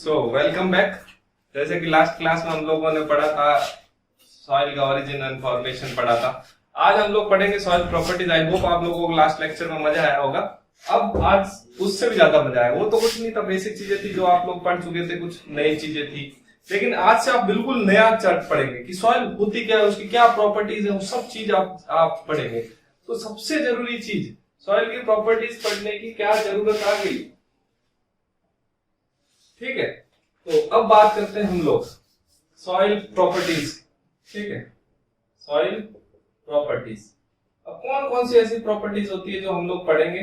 Welcome back. जैसे कि last class में हम लोगों ने पढ़ा था सॉइल का ओरिजिन एंड फॉर्मेशन पढ़ा था। आज हम लोग पढ़ेंगे सॉइल प्रॉपर्टीज। आई होप आप लोगों को लास्ट लेक्चर में मजा आया होगा। अब आज उससे भी ज्यादा मजा आया। वो तो कुछ नहीं था, बेसिक चीजें थी जो आप लोग पढ़ चुके थे, कुछ नई चीजें थी। लेकिन आज से आप बिल्कुल नया चार्ट पढ़ेंगे कि सॉइल होती क्या है, उसकी क्या प्रॉपर्टीज है, वो सब चीज आप पढ़ेंगे। तो सबसे जरूरी चीज सॉइल की प्रॉपर्टीज पढ़ने की क्या जरूरत आ गई, ठीक है। तो अब बात करते हैं हम लोग सॉइल प्रॉपर्टीज, ठीक है। सॉइल प्रॉपर्टीज, अब कौन कौन सी ऐसी प्रॉपर्टीज होती है जो हम लोग पढ़ेंगे।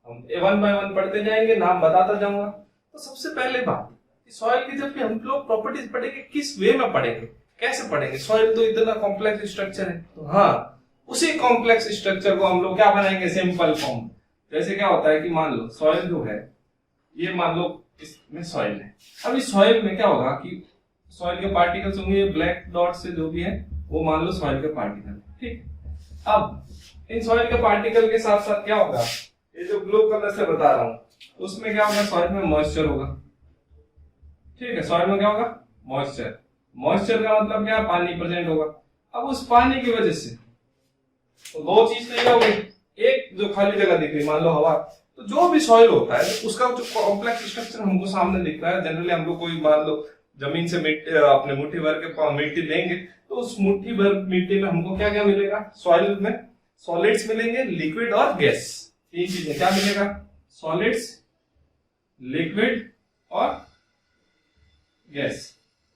हम वन बाय वन पढ़ते जाएंगे, नाम बताता जाऊंगा। तो सबसे पहले बात सॉइल की, जब भी हम लोग प्रॉपर्टीज पढ़ेंगे किस वे में पढ़ेंगे, कैसे पढ़ेंगे। सॉइल तो इतना कॉम्प्लेक्स स्ट्रक्चर है, तो हाँ उसी कॉम्प्लेक्स स्ट्रक्चर को हम लोग क्या बनाएंगे, सिंपल फॉर्म। जैसे क्या होता है कि मान लो सॉइल जो है, ये मान लो इसमें सॉइल है। अब इस सॉइल में क्या होगा कि सॉइल के पार्टिकल्स होंगे, ये ब्लैक डॉट से जो भी है वो मान लो सॉइल के पार्टिकल, ठीक। अब इन सॉइल के पार्टिकल के साथ साथ क्या होगा, ये जो ब्लू कलर से बता रहा हूं उसमें क्या होगा, सॉइल में मॉइस्चर होगा, ठीक है। सॉइल में क्या होगा, मॉइस्चर। मॉइस्चर का मतलब क्या, पानी प्रेजेंट होगा। अब उस पानी की वजह से तो दो चीज तो ये हो गई, एक जो खाली जगह दिख रही मान लो हवा। तो जो भी सॉइल होता है उसका जो कॉम्प्लेक्स स्ट्रक्चर हमको सामने दिख रहा है। जनरली हम लोग कोई मान लो जमीन से मिट्टी, अपने मुट्ठी भर के मिट्टी लेंगे, तो उस मुट्ठी भर मिट्टी में हमको क्या क्या मिलेगा, सॉइल में सॉलिड्स मिलेंगे, लिक्विड और गैस। तीन चीजें क्या मिलेगा, सॉलिड्स, लिक्विड और गैस।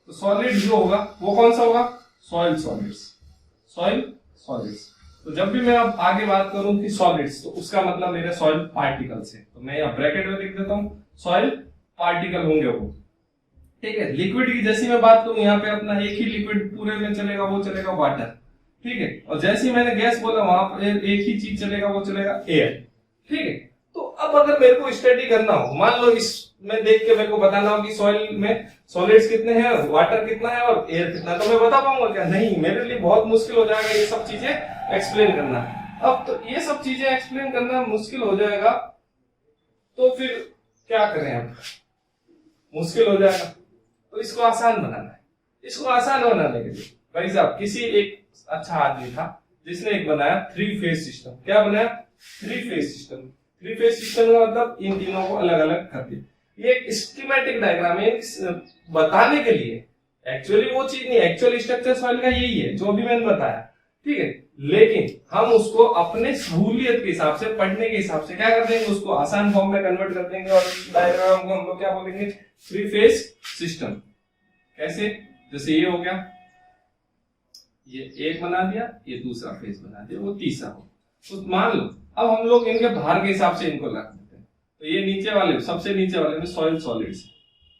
तो सॉलिड जो होगा वो कौन सा होगा, सॉइल सॉलिड्स, सॉइल सॉलिड्स। तो जब भी मैं अब आगे बात करूं कि सॉलिड्स, तो उसका मतलब मेरे सॉइल पार्टिकल्स है। तो मैं यहाँ ब्रैकेट में लिख देता हूं सॉइल पार्टिकल होंगे वो, ठीक है। लिक्विड की जैसी मैं बात करूं, यहाँ पे अपना एक ही लिक्विड पूरे में चलेगा, वो चलेगा वाटर, ठीक है। और जैसे ही मैंने गैस बोला वहां पर एक ही चीज चलेगा, वो चलेगा एयर, ठीक है। तो अब अगर मेरे को स्टडी करना हो, मान लो इसमें देख के मेरे को बताना हो कि सॉइल में सॉलिड्स कितने हैं, वाटर कितना है और एयर कितना है, तो मैं बता पाऊंगा क्या, नहीं। मेरे लिए बहुत मुश्किल हो जाएगा ये सब चीजें एक्सप्लेन करना। अब तो ये सब चीजें एक्सप्लेन करना मुश्किल हो जाएगा, तो फिर क्या करें, अब मुश्किल हो जाएगा तो इसको आसान बनाना है। इसको आसान बनाने के लिए भाई साहब किसी एक अच्छा आदमी था जिसने एक बनाया थ्री फेज सिस्टम। क्या बनाया, three phase system. Three phase system का मतलब इन तीनों को अलग अलग कर दिया। ये एक स्कीमेटिक डायग्राम है बताने के लिए। एक्चुअली वो चीज नहीं, एक्चुअल स्ट्रक्चर सॉइल का यही है जो भी मैंने बताया, ठीक है। लेकिन हम उसको अपने सहूलियत के हिसाब से, पढ़ने के हिसाब से क्या कर देंगे, उसको आसान फॉर्म में कन्वर्ट कर देंगे और डायग्राम को हम लोग क्या बोलेंगे, थ्री फेज सिस्टम। कैसे, जैसे ये हो गया, ये एक बना दिया, ये दूसरा फेज बना दिया, वो तीसरा हो। तो मान लो अब हम लोग इनके भार के हिसाब से इनको रख देते हैं। तो ये नीचे वाले, सबसे नीचे वाले में सॉइल सॉलिड्स,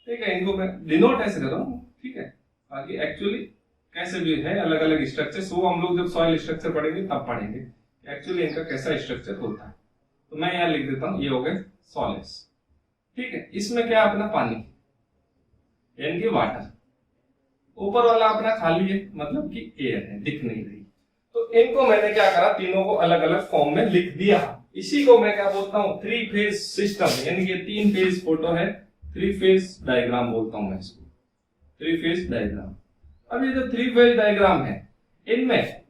ठीक है। इनको मैं डिनोट ऐसे कर रहा हूं, ठीक है। बाकी एक्चुअली कैसे भी है अलग अलग स्ट्रक्चर, वो हम लोग जब सॉइल स्ट्रक्चर पढ़ेंगे तब पढ़ेंगे एक्चुअली इनका कैसा स्ट्रक्चर होता है। तो मैं यहाँ लिख देता हूं, ये हो गए सॉलिड्स, ठीक है। इसमें क्या अपना पानी यानी कि वाटर, ऊपर वाला अपना खाली है मतलब कि एयर है, दिख नहीं रही। तो इनको मैंने क्या करा, तीनों को अलग अलग फॉर्म में लिख दिया। इसी को मैं क्या बोलता हूं, थ्री फेज सिस्टम, यानी कि तीन फेज फोटो है, थ्री फेज डायग्राम बोलता हूं मैं इसको, थ्री फेज डायग्राम। अब ये जो थ्री फेज डायग्राम है, इनमें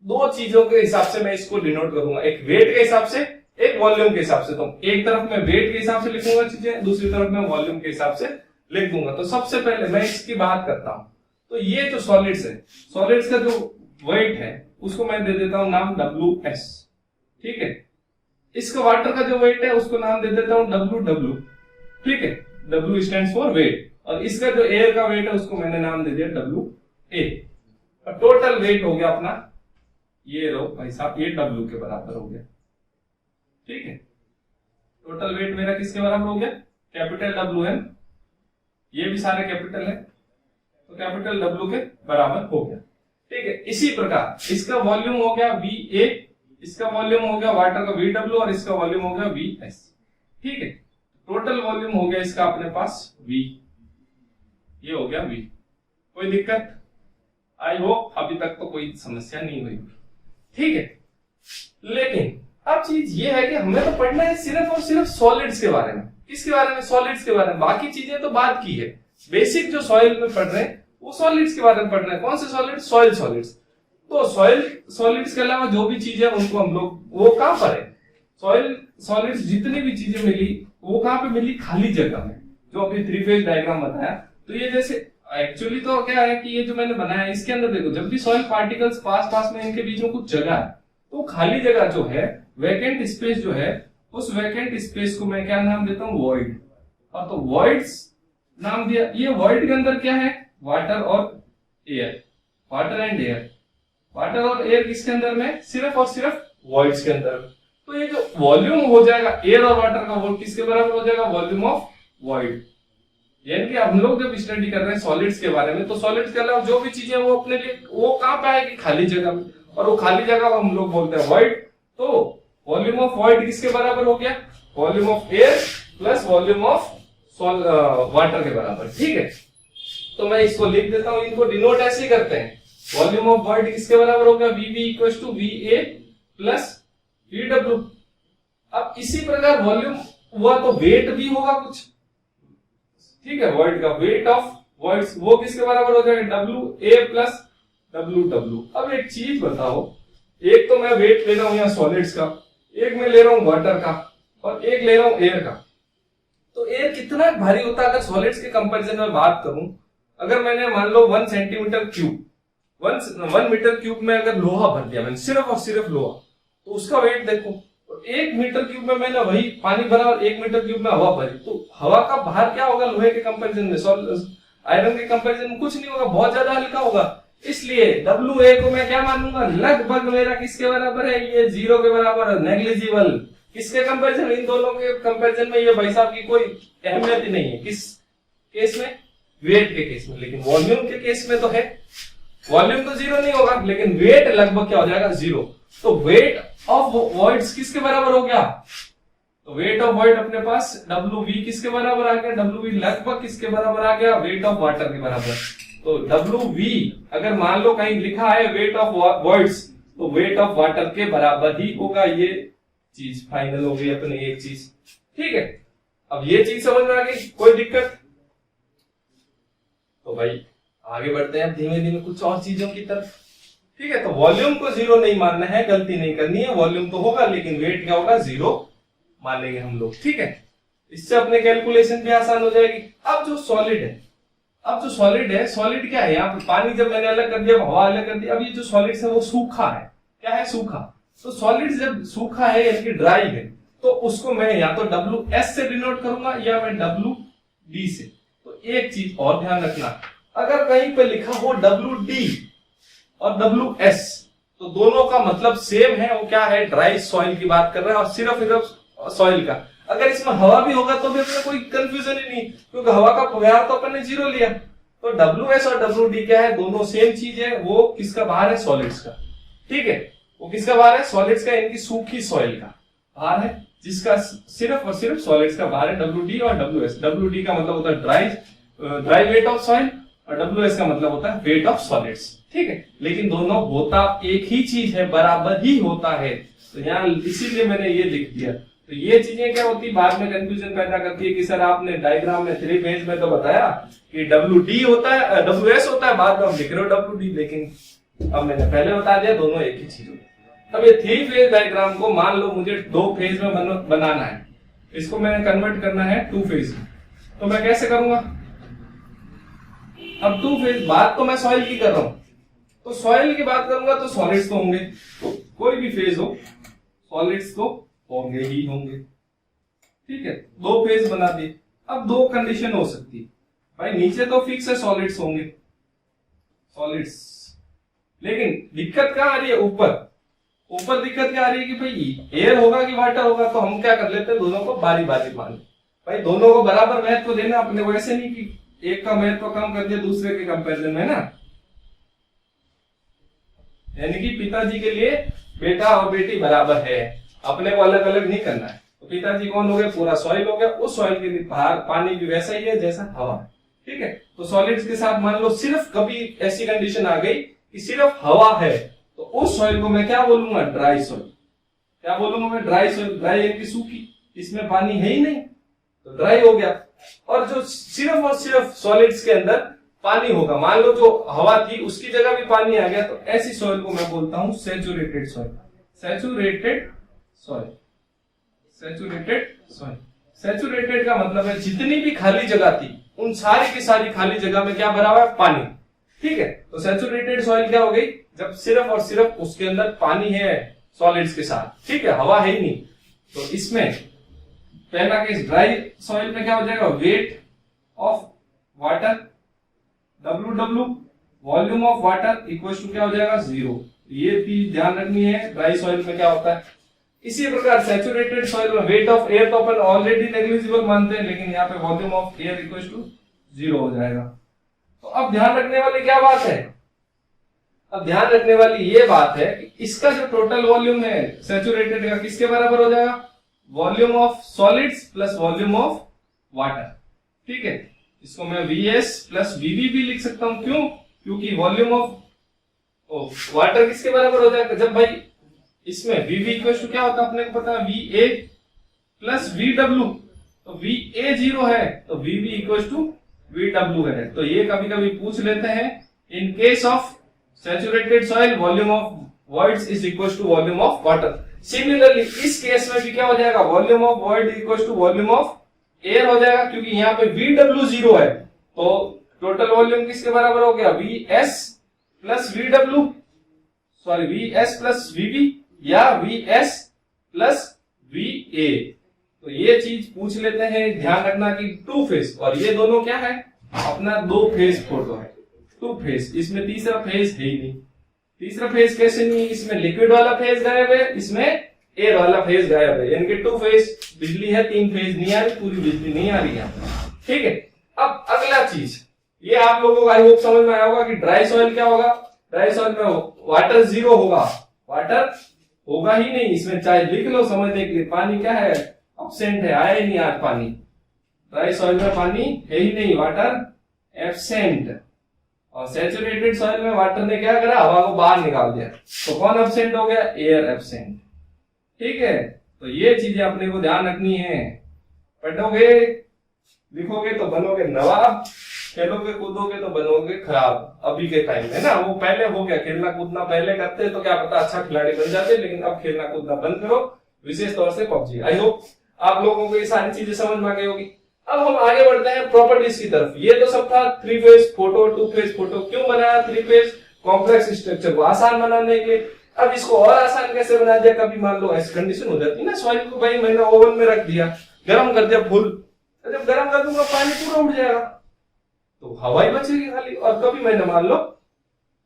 दो चीजों के हिसाब से मैं इसको डिनोट करूंगा, एक वेट के हिसाब से, एक वॉल्यूम के हिसाब से। तो एक तरफ मैं वेट के हिसाब से लिखूंगा चीजें, दूसरी तरफ मैं वॉल्यूम के हिसाब से लिख दूंगा। तो सबसे पहले मैं इसकी बात करता हूं, तो ये जो सॉलिड्स है, सॉलिड्स का जो वेट है उसको मैं दे देता हूं नाम WS, ठीक है। इसका वाटर का जो वेट है उसको नाम दे देता हूं WW, ठीक है। W stands for wait. और इसका जो एयर का वेट है उसको मैंने नाम दे दिया WA। और टोटल वेट हो गया अपना, ये रो भाई साहब, ये W के बराबर हो गया, ठीक है। टोटल वेट मेरा किसके बराबर हो गया, कैपिटल WM, ये भी सारे कैपिटल है, तो कैपिटल W के बराबर हो गया, ठीक है। इसी प्रकार इसका वॉल्यूम हो गया VA, इसका वॉल्यूम हो गया वाटर का VW, और इसका वॉल्यूम हो गया VS, ठीक है। टोटल वॉल्यूम हो गया इसका अपने पास V, ये हो गया V। कोई दिक्कत, आई होप अभी तक तो कोई समस्या नहीं हुई, ठीक है। लेकिन अब चीज ये है कि हमें तो पढ़ना है सिर्फ और सिर्फ सॉलिड्स के बारे में। किसके बारे में? सॉलिड्स के बारे में। बाकी चीजें तो बाद की है। बेसिक जो सॉइल में पढ़ रहे हैं वो सॉलिड्स के बारे में पढ़ रहे हैं। कौन से सॉलिड? Soil solids. तो सॉइल सॉलिड्स के अलावा जो भी चीजें उनको हम लोग, वो कहां पर है? सॉइल सॉलिड्स जितनी भी चीजें मिली वो कहां पे मिली? खाली जगह में। जो अभी 3 फेज डायग्राम बताया, तो ये जैसे एक्चुअली तो क्या है कि ये जो मैंने बनाया है इसके अंदर देखो, जब भी सॉइल पार्टिकल्स पास में इनके बीच में कुछ जगह है, तो खाली जगह जो है, वैकेंट स्पेस जो है, उस वैकेंट स्पेस को मैं क्या नाम देता हूं? वॉइड। और तो वॉइड्स नाम दिया। ये वॉइड के अंदर क्या है? वाटर और air, water and air. Water और एयर किसके अंदर में? सिर्फ और सिर्फ वॉइड्स के अंदर। तो ये जो वॉल्यूम हो जाएगा एयर और वाटर का, वो किसके बराबर हो जाएगा? Volume of void. यानी कि हम लोग जब स्टडी कर रहे हैं सॉलिड्स के बारे में, तो सॉलिड्स के अलावा जो भी चीजें वो अपने लिए वो कहां पे आएगी? खाली जगह में। और वो खाली जगह को हम लोग बोलते हैं वॉइड। तो वॉल्यूम ऑफ वॉइड किसके बराबर हो गया? Volume of air plus volume of water के बराबर। ठीक है, तो मैं इसको लिख देता हूं, इनको डिनोट ऐसे ही करते हैं। वॉल्यूम ऑफ वॉइड किसके बराबर हो गया? V V equal to V A plus V W. अब इसी प्रकार वॉल्यूम हुआ तो वेट भी होगा कुछ। ठीक है, वॉइड का वेट ऑफ वॉइड्स वो किसके बराबर हो जाएगा? W A plus W W. अब एक चीज बताओ, एक तो मैं वेट ले रहा हूं यहाँ सॉलिड्स का, एक मैं ले रहा हूं वाटर का, और एक ले रहा हूं एयर का। तो एयर कितना भारी होता है अगर सॉलिड्स के कंपैरिजन में बात करूं? अगर मैंने मान लो 1 सेंटीमीटर क्यूब, 1 मीटर क्यूब में अगर लोहा भर दिया मैंने, सिर्फ और सिर्फ लोहा, तो उसका वेट देखो। 1 मीटर क्यूब में मैंने वही पानी भरा और 1 मीटर क्यूब में हवा भरी, तो हवा का भार क्या होगा लोहे के कंपैरिजन में? आयरन के कंपैरिजन में कुछ नहीं होगा, बहुत ज्यादा हल्का होगा। इसलिए WA को मैं क्या मानूंगा? लगभग मेरा किसके बराबर है? ये 0 के बराबर है, नेग्लिजिबल। किसके कंपैरिजन? इन दोनों के कंपैरिजन में ये भाई साहब की कोई अहमियत ही नहीं है। किस केस में? वेट के केस में। लेकिन वॉल्यूम के केस में तो है। वॉल्यूम तो 0 नहीं होगा, लेकिन वेट लगभग क्या हो जाएगा? 0। तो वेट ऑफ वॉइड्स किसके बराबर हो गया? तो वेट ऑफ वॉइड अपने पास WV किसके बराबर आ गया? WV लगभग किसके बराबर आ गया? वेट ऑफ वाटर के बराबर। तो WV अगर मान लो कहीं लिखा है वेट ऑफ वॉइड्स, तो वेट ऑफ वाटर के बराबर ही होगा। ये चीज फाइनल हो गई अपनी एक चीज। ठीक है, अब ये चीज समझ में आ गई, कोई दिक्कत? तो भाई आगे बढ़ते हैं धीमे धीमे कुछ और चीजों की तरफ। ठीक है, तो वॉल्यूम को 0 नहीं मानना है, गलती नहीं करनी है। वॉल्यूम तो होगा लेकिन वेट क्या होगा? 0 मानेंगे हम लोग। ठीक है, इससे अपने कैलकुलेशन भी आसान हो जाएगी। अब जो सॉलिड है, सॉलिड क्या है? यहाँ पे पानी जब मैंने अलग कर दिया, हवा अलग कर दिया, अब ये जो सॉलिड है वो सूखा है। क्या है? सूखा। तो सॉलिड जब सूखा है यानी कि ड्राई है, तो उसको मैं या तो WS से डिनोट करूंगा या मैं WD से। तो एक चीज और ध्यान रखना, अगर कहीं पे लिखा हो WD और WS, तो दोनों का मतलब सेम है। वो क्या है? ड्राई सॉइल की बात कर रहा है और सिर्फ सॉइल का। अगर इसमें हवा भी होगा तो भी अपने कोई कंफ्यूजन ही नहीं, क्योंकि हवा का भार तो अपन ने 0 लिया। तो WS और WD क्या है? दोनों सेम चीज है। वो किसका भार है? सॉलिड्स का। ठीक है, वो किसका भार है? सॉलिड्स का, इनकी सूखी सॉइल का भार है, जिसका सिर्फ और सिर्फ सॉलिड्स का भार है WD और WS। WD का मतलब होता है ड्राई वेट ऑफ सॉइल, और WS का मतलब होता है वेट ऑफ सॉलिड्स। ठीक है, लेकिन दोनों होता एक ही चीज है, बराबर ही होता है। तो यहाँ इसीलिए मैंने ये लिख दिया। तो ये चीजें क्या होती है? बाद में कंफ्यूजन पैदा करती है कि सर आपने डायग्राम में 3 फेज में तो बताया कि WD होता है, WS होता है, बाद में हम लिख रहे हो WD, लेकिन अब मैंने पहले बता दिया दोनों एक ही चीज होती है। अब ये 3 फेज डायग्राम को मान लो मुझे 2 फेज में बनाना है, इसको मैंने कन्वर्ट करना है 2 फेज में, तो मैं कैसे करूंगा? अब 2 फेज, बात तो मैं सॉइल की कर रहा हूं, तो सॉइल की बात करूंगा तो सॉलिड्स तो होंगे, तो कोई भी फेज हो सॉलिड्स तो होंगे ही होंगे। ठीक है, 2 फेज बना दिए। अब 2 कंडीशन हो सकती है भाई, नीचे तो फिक्स है सॉलिड्स होंगे, सॉलिड्स, लेकिन दिक्कत कहां आ रही है? ऊपर दिक्कत क्या आ रही है कि भाई एयर होगा कि वाटर होगा। तो हम क्या कर लेते हैं, दोनों को बारी बारी मान, भाई दोनों को बराबर महत्व देना अपने को, ऐसे नहीं कि एक का महत्व कम कर दिया दूसरे के कंपैरिजन में ना। यानी कि पिताजी के लिए बेटा और बेटी बराबर है, अपने को अलग अलग नहीं करना है। तो पिताजी कौन हो गया? पूरा सॉइल हो गया। उस सॉइल के लिए पानी भी वैसा ही है जैसा हवा है। ठीक है, तो सॉलिड्स के साथ मान लो सिर्फ कभी ऐसी कंडीशन आ गई कि सिर्फ हवा है, तो उस सॉइल को मैं क्या बोलूंगा? Dry soil. क्या बोलूंगा मैं, ड्राई सॉइल, ड्राई यानी कि सूखी, इसमें पानी है ही नहीं तो ड्राई हो गया। और जो सिर्फ और सिर्फ सॉलिड्स के अंदर पानी होगा, मान लो जो हवा थी उसकी जगह भी पानी आ गया, तो ऐसी सॉइल को मैं बोलता हूं saturated soil. Saturated soil, saturated soil. Saturated का मतलब है जितनी भी खाली जगह थी उन सारी की सारी खाली जगह में क्या भरा हुआ है, पानी। ठीक है, तो सैचुरेटेड सॉइल क्या हो गई, जब सिर्फ और सिर्फ उसके अंदर पानी है सॉलिड्स के साथ, ठीक है, हवा है ही नहीं। तो इसमें पहला केस ड्राई सॉइल में क्या हो जाएगा, weight of water, W volume of water equal to क्या हो जाएगा, 0। ये चीज ध्यान रखनी है, ड्राई सॉइल में क्या होता है। इसी प्रकार सैचुरेटेड सॉइल में वेट ऑफ एयर तो अपन ऑलरेडी नेग्लिजिबल मानते हैं, लेकिन यहाँ पे volume of air equal to 0 हो जाएगा। तो अब ध्यान रखने वाली क्या बात है, अब ध्यान रखने वाली ये बात है कि इसका जो टोटल वॉल्यूम है सैचुरेटेड का किसके बराबर हो जाएगा, volume of solids plus volume of water. ठीक है, इसको मैं Vs प्लस Vb भी लिख सकता हूं, क्यों, क्योंकि वॉल्यूम ऑफ वाटर किसके बराबर हो जाएगा, जब भाई इसमें Vb इक्वल टू क्या होता है अपने को पता है, Va प्लस Vw, तो Va 0 है तो Vb इक्वल टू Vw है। तो ये कभी कभी पूछ लेते हैं, in case of saturated soil volume of voids is equal to volume of water. Similarly इस केस में भी क्या हो जाएगा, volume of void equal to volume of air हो जाएगा, क्योंकि यहाँ पे Vw 0 है तो टोटल वॉल्यूम किसके बराबर हो गया, Vs plus Vw, sorry Vs plus Vb या Vs प्लस Va। तो ये चीज पूछ लेते हैं, ध्यान रखना कि टू फेज, और ये दोनों क्या है अपना दो फेज फोटो है, टू फेज, इसमें तीसरा फेज है ही नहीं। तीसरा फेज कैसे नहीं, इसमें लिक्विड वाला फेज गायब है, इसमें एयर वाला फेज गायब है, यानी कि टू फेज बिजली है, तीन फेज नहीं आ रही, पूरी बिजली नहीं आ रही है। ठीक है, अब अगला चीज, ये आप लोगों को आई होप समझ में आया होगा कि ड्राई सॉइल क्या होगा, ड्राई सॉइल में वाटर 0 होगा, वाटर होगा ही नहीं, इसमें चाहे लिख लो समझने के लिए, पानी क्या है, एब्सेंट है, आया ही नहीं आज पानी, ड्राई सॉइल में पानी है ही नहीं, वाटर एब्सेंट। और सैचुरेटेड सॉइल में वाटर ने क्या करा, हवा को बाहर निकाल दिया, तो कौन एब्सेंट हो गया, एयर एब्सेंट। ठीक है, तो ये चीजें अपने को ध्यान रखनी है, पढ़ोगे लिखोगे तो बनोगे नवाब, खेलोगे कूदोगे तो बनोगे खराब। अभी के टाइम में ना, वो पहले हो गया, खेलना कूदना पहले करते तो क्या पता अच्छा खिलाड़ी बन जाते, लेकिन अब खेलना कूदना बंद करो, विशेष तौर से पबजी। आई होप आप लोगों को ये सारी चीजें समझ में आ गई होगी। अब हम आगे बढ़ते हैं प्रॉपर्टीज की तरफ। ये तो सब था 3 फेज फोटो, 2 फेज फोटो। क्यों बनाया 3 फेज, कॉम्प्लेक्स स्ट्रक्चर को आसान बनाने के लिए। अब इसको और आसान कैसे बना दिया, कभी मान लो ऐसी कंडीशन हो जाती है ना, सॉइल को भाई मैंने ओवन में रख दिया, गर्म कर दिया फुल, जब गर्म कर दूंगा पानी पूरा उड़ जाएगा, तो हवा ही बचेगी खाली। और कभी मैंने मान लो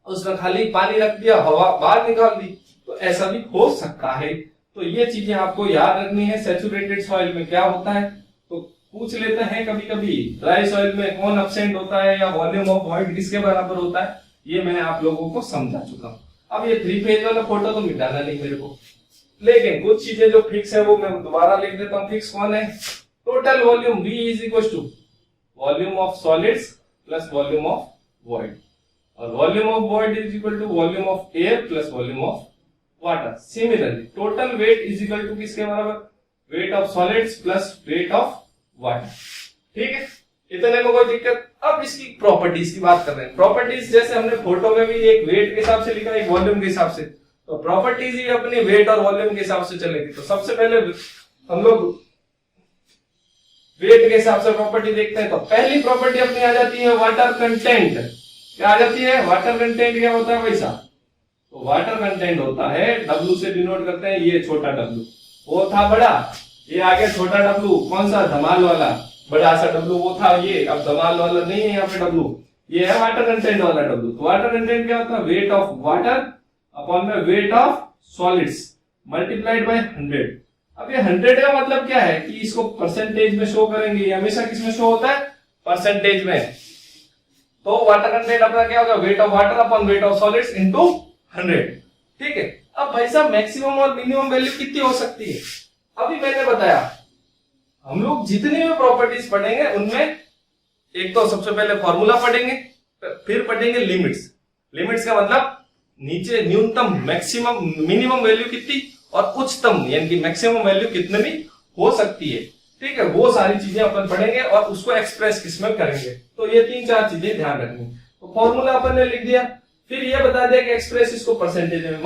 उसमें खाली पानी रख दिया, हवा बाहर निकाल दी, तो ऐसा भी हो सकता है। तो ये चीजें आपको याद रखनी है। सैचुरेटेड सॉइल में क्या होता है, तो पूछ लेते हैं कभी कभी, ड्राई सॉइल में कौन एब्सेंट होता है या वॉल्यूम ऑफ वॉइड किसके बराबर होता है, ये मैं आप लोगों को समझा चुका हूं। अब ये 3 फेज वाला फोटो तो मिटाना नहीं मेरे को, लेकिन कुछ चीजें जो फिक्स है वो मैं दोबारा लिख देता हूं। फिक्स कौन है, total volume V is equal to volume of solids plus volume of void, और volume of void is equal to volume of air plus volume of water. Similarly total weight is equal to किसके बराबर, weight of solids plus weight of water. ठीक है, इतने में कोई दिक्कत। अब इसकी प्रॉपर्टीज की बात कर रहे हैं। प्रॉपर्टीज जैसे हमने फोटो में भी एक वेट के हिसाब से लिखा, एक वॉल्यूम के हिसाब से, तो प्रॉपर्टीज ही अपनी वेट और वॉल्यूम के हिसाब से चलेगी। तो सबसे पहले हम लोग वेट के हिसाब से प्रॉपर्टी देखते हैं। तो पहली प्रॉपर्टी अपनी आ जाती है वाटर कंटेंट। क्या आ जाती है, वाटर कंटेंट क्या होता है वैसा, तो वाटर कंटेंट होता है, W से डिनोट करते हैं, ये छोटा W, वो था बड़ा, ये आ गया छोटा W, कौन सा, धमाल वाला, बड़ा सा W वो था ये, अब धमाल वाला नहीं है यहाँ पे W, ये है वाटर कंटेंट वाला W। तो वाटर कंटेंट क्या होता है, वेट ऑफ वाटर अपॉन में weight of solids multiplied by 100। अब ये 100 का मतलब क्या है कि इसको परसेंटेज में शो करेंगे, ये हमेशा किसमें शो होता है, परसेंटेज में। तो वाटर कंटेंट अपना क्या होगा, wait of water upon weight of solids into 100। ठीक है, अब भाई साहब मैक्सिमम और मिनिमम वैल्यू कितनी हो सकती है, अभी मैंने बताया। हम लोग जितनी भी प्रॉपर्टीज पढ़ेंगे उनमें एक तो सबसे पहले फॉर्मूला पढ़ेंगे, फिर पढ़ेंगे लिमिट्स। लिमिट्स का मतलब नीचे न्यूनतम, मैक्सिमम, मिनिमम वैल्यू कितनी और उच्चतम यानी कि मैक्सिमम वैल्यू कितने भी हो सकती है, ठीक है, वो सारी चीजें अपन पढ़ेंगे और उसको एक्सप्रेस किसमें करेंगे। तो ये 3-4 चीजें ध्यान रखनी। तो फॉर्मूला अपन ने लिख दिया, फिर ये बता दिया कि एक्सप्रेस इसको परसेंटेज में।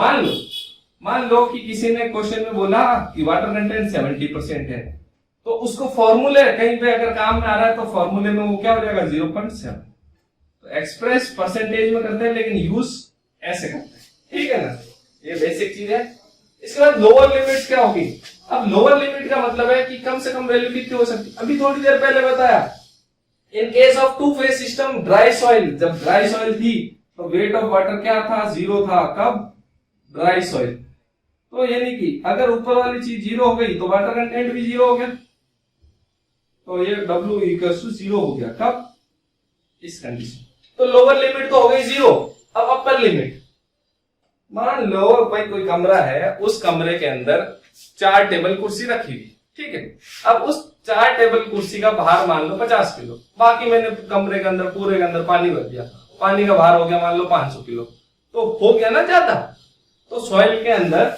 मान लो कि किसी ने क्वेश्चन में बोला कि वाटर कंटेंट 70% है, तो उसको फॉर्मूले कहीं पे अगर काम में आ रहा है तो फॉर्मूले में वो क्या हो जाएगा 0.7। तो एक्सप्रेस परसेंटेज में करते हैं लेकिन यूज ऐसे करते हैं, ठीक है ना, ये बेसिक चीज है। इसके बाद लोअर लिमिट क्या होगी। अब लोअर लिमिट का मतलब है कि कम से कम वैल्यू कितनी हो सकती है। अभी थोड़ी देर पहले बताया इन case of two phase system dry soil, जब ड्राई सॉइल थी तो वेट ऑफ वाटर क्या था 0 था। कब? Dry soil. तो यानी कि अगर ऊपर वाली चीज 0 हो गई तो वाटर कंटेंट भी 0 हो गया, तो ये W इक्वल टू 0 हो गया। कब? इस कंडीशन। तो लोअर लिमिट तो हो गई 0। अब अपर लिमिट, मान लो भाई कोई कमरा है, उस कमरे के अंदर 4 टेबल कुर्सी रखी हुई, ठीक है। अब उस 4 टेबल कुर्सी का भार मान लो 50 किलो, बाकी मैंने कमरे के अंदर पूरे के अंदर पानी भर दिया, पानी का भार हो गया मान लो 500 किलो, तो हो गया ना ज्यादा। तो सॉइल के अंदर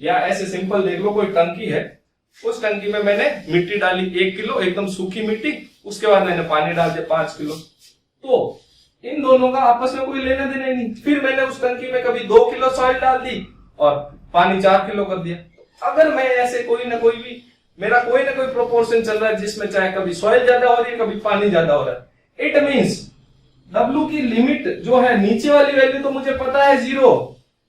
या ऐसे सिंपल देख लो, कोई टंकी है, उस टंकी में मैंने मिट्टी डाली 1 किलो, एकदम सूखी मिट्टी, उसके बाद मैंने पानी डाल दिया 5 किलो। तो इन दोनों का आपस में कोई लेना देना नहीं। फिर मैंने उस टंकी में कभी 2 किलो सॉइल डाल दी और पानी 4 किलो कर दिया। अगर मैं ऐसे कोई ना कोई भी मेरा कोई ना कोई प्रोपोर्शन चल रहा है जिसमें चाहे कभी सॉइल ज्यादा हो रही है कभी पानी ज्यादा हो रहा है, इट मींस W की लिमिट जो है, नीचे वाली वैल्यू तो मुझे पता है 0,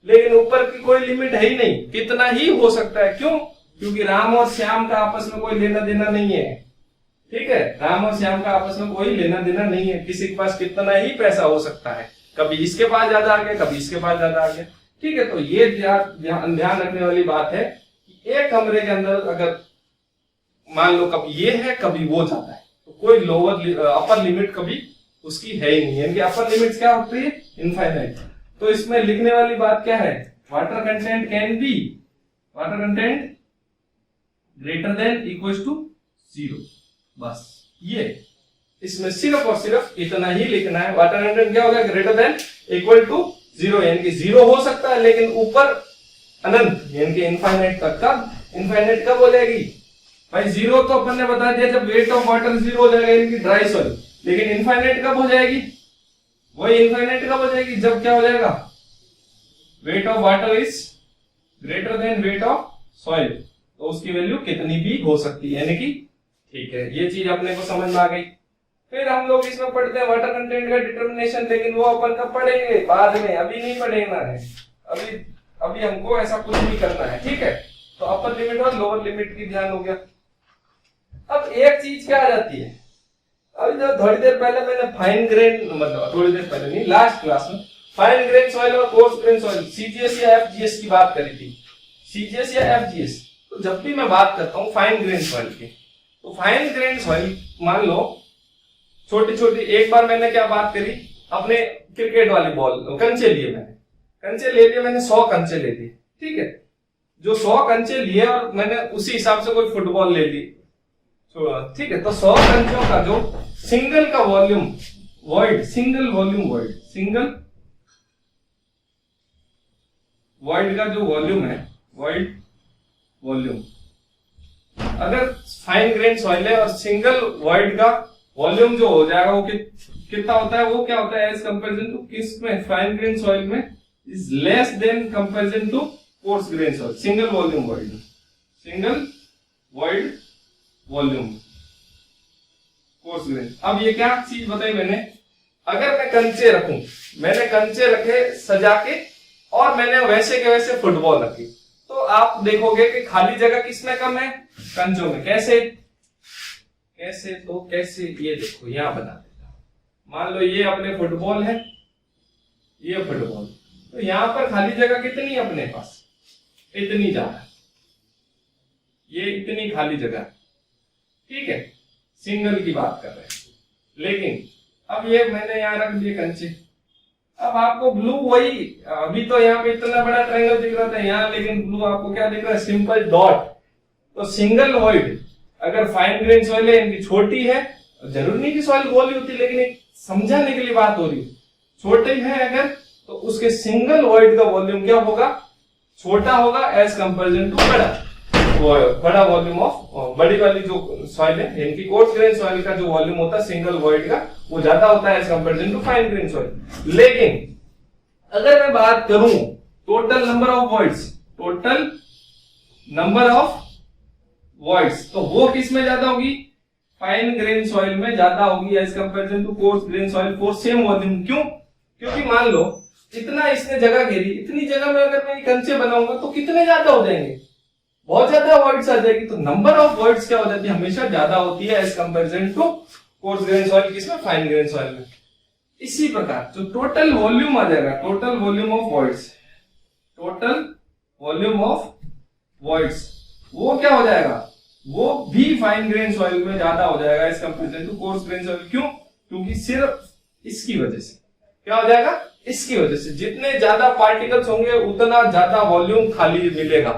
लेकिन ऊपर की कोई लिमिट है ही नहीं, कितना ही हो सकता है। क्यों? क्योंकि राम और श्याम का आपस में कोई लेना देना नहीं है, ठीक है। राम और श्याम का आपस में कोई लेना देना नहीं है, किसी के पास कितना ही पैसा हो सकता है, कभी इसके पास ज्यादा आ गया कभी इसके पास ज्यादा आ गया, ठीक है। तो ये ध्यान रखने वाली बात है कि एक कमरे के अंदर अगर मान लो कभी ये है कभी वो जाता है, तो कोई लोअर अपर लिमिट कभी उसकी है ही नहीं, यानी कि अपर लिमिट क्या होती है इनफाइनाइट। तो इसमें लिखने वाली बात क्या है, water content can be water content greater than equal to 0, बस ये इसमें सिर्फ और सिर्फ इतना ही लिखना है। वाटर कंटेंट क्या होगा, ग्रेटर देन इक्वल टू 0, यानी कि 0 हो सकता है लेकिन ऊपर अनंत यानी कि इनफाइनाइट तक। कब इनफाइनाइट कब हो जाएगी भाई, 0 तो अपन ने बता दिया जब वेट ऑफ वाटर 0 हो जाएगा यानी कि ड्राई सॉइल, लेकिन इनफाइनाइट कब हो जाएगी, वही इनफाइनाइट कब हो जाएगी जब क्या हो जाएगा, weight of water is greater then wait of soil, तो उसकी वैल्यू कितनी भी हो सकती है, यानी कि ठीक है, ये चीज अपने को समझ में आ गई। फिर हम लोग इसमें पढ़ते हैं वाटर कंटेंट का डिटर्मिनेशन, लेकिन वो अपन कब पढ़ेंगे, बाद में, अभी नहीं पढ़ेगा है, अभी हमको ऐसा कुछ नहीं करना है, ठीक है। तो अपर लिमिट और लोअर लिमिट की ध्यान हो गया। अब एक चीज क्या आ जाती है, अभी जो थोड़ी देर पहले मैंने फाइन ग्रेन, मतलब थोड़ी देर पहले नहीं, लास्ट क्लास में फाइन ग्रेन सॉइल और कोर्स ग्रेन सॉइल सीजीएस या एफजीएस की बात करी थी, सीजीएस या एफजीएस। तो जब भी मैं बात करता हूँ फाइन ग्रेन सॉइल की, तो फाइन ग्रेन सॉइल मान लो छोटी छोटी, एक बार मैंने क्या बात करी, अपने क्रिकेट वाली बॉल कंचे लिए, कंचे ले लिए, मैंने 100 कंचे ले लिए, ठीक है। जो 100 कंचे लिए और मैंने उसी हिसाब से कोई फुटबॉल ले ली, ठीक है। तो 100 कंचों का जो सिंगल का volume void, single volume void, single void का जो वॉल्यूम है, वॉइड वॉल्यूम, अगर फाइन ग्रेन सॉइल है और सिंगल वॉइड का वॉल्यूम जो हो जाएगा वो कितना होता है, वो क्या होता है एज कंपेरिजन टू किसमें, फाइन ग्रेन सॉइल में is less than comparison to coarse grain soil, single volume void, single void volume coarse grain. अब ये क्या चीज बताई मैंने, अगर मैं कंचे रखूं, मैंने कंचे रखे सजा के और मैंने वैसे के वैसे फुटबॉल रखी, तो आप देखोगे कि खाली जगह किसमें कम है, कंचों में। कैसे कैसे तो कैसे, ये देखो यहां बना देता हूं, मान लो ये अपने फुटबॉल है, ये फुटबॉल, तो यहां पर खाली जगह कितनी है अपने पास, इतनी ज्यादा, ये इतनी खाली जगह, ठीक है, सिंगल की बात कर रहे हैं। लेकिन अब ये मैंने यहां रख दिए कंचे, अब आपको ब्लू वही, अभी तो यहाँ पे इतना बड़ा ट्रायंगल दिख रहा था यहाँ, लेकिन ब्लू आपको क्या दिख रहा है, सिंपल डॉट। तो सिंगल वॉइड अगर फाइन ग्रेन सॉइल है, इनकी छोटी है, जरूर नहीं कि सॉइल गोली होती, लेकिन एक समझाने के लिए बात हो रही है, छोटी है अगर, तो उसके सिंगल वॉइड का वॉल्यूम क्या होगा, छोटा होगा एज कंपेरिजन टू बड़ा वॉल्यूम ऑफ बड़ी वाली जो सॉइल है, इनकी कोर्स ग्रेन सॉइल का जो वॉल्यूम होता है सिंगल वॉइड का, वो ज्यादा होता है as comparison to fine grain soil. लेकिन अगर मैं बात करूं total number of voids, total number of voids, तो वो किस में ज्यादा होगी? फाइन ग्रेन सॉइल में ज्यादा होगी as comparison to coarse grain soil for same volume. क्यों? क्योंकि मान लो इतना इसने जगह घेरी, इतनी जगह में अगर मैं कंचे बनाऊंगा तो कितने ज्यादा हो जाएंगे? बहुत ज्यादा वॉइड्स आ जाएगी। तो नंबर ऑफ वॉइड्स क्या हो जाती है? हमेशा ज्यादा होती है as comparison to coarse grain soil, किसमें? फाइन ग्रेन सॉइल में। इसी प्रकार जो टोटल वॉल्यूम आ जाएगा, total volume of voids, total volume of voids, वो क्या हो जाएगा? वो भी फाइन ग्रेन सॉइल में ज्यादा हो जाएगा as comparison to coarse grain soil. क्यों? क्योंकि सिर्फ इसकी वजह से क्या हो जाएगा? इसकी वजह से जितने ज्यादा पार्टिकल्स होंगे उतना ज्यादा वॉल्यूम खाली मिलेगा,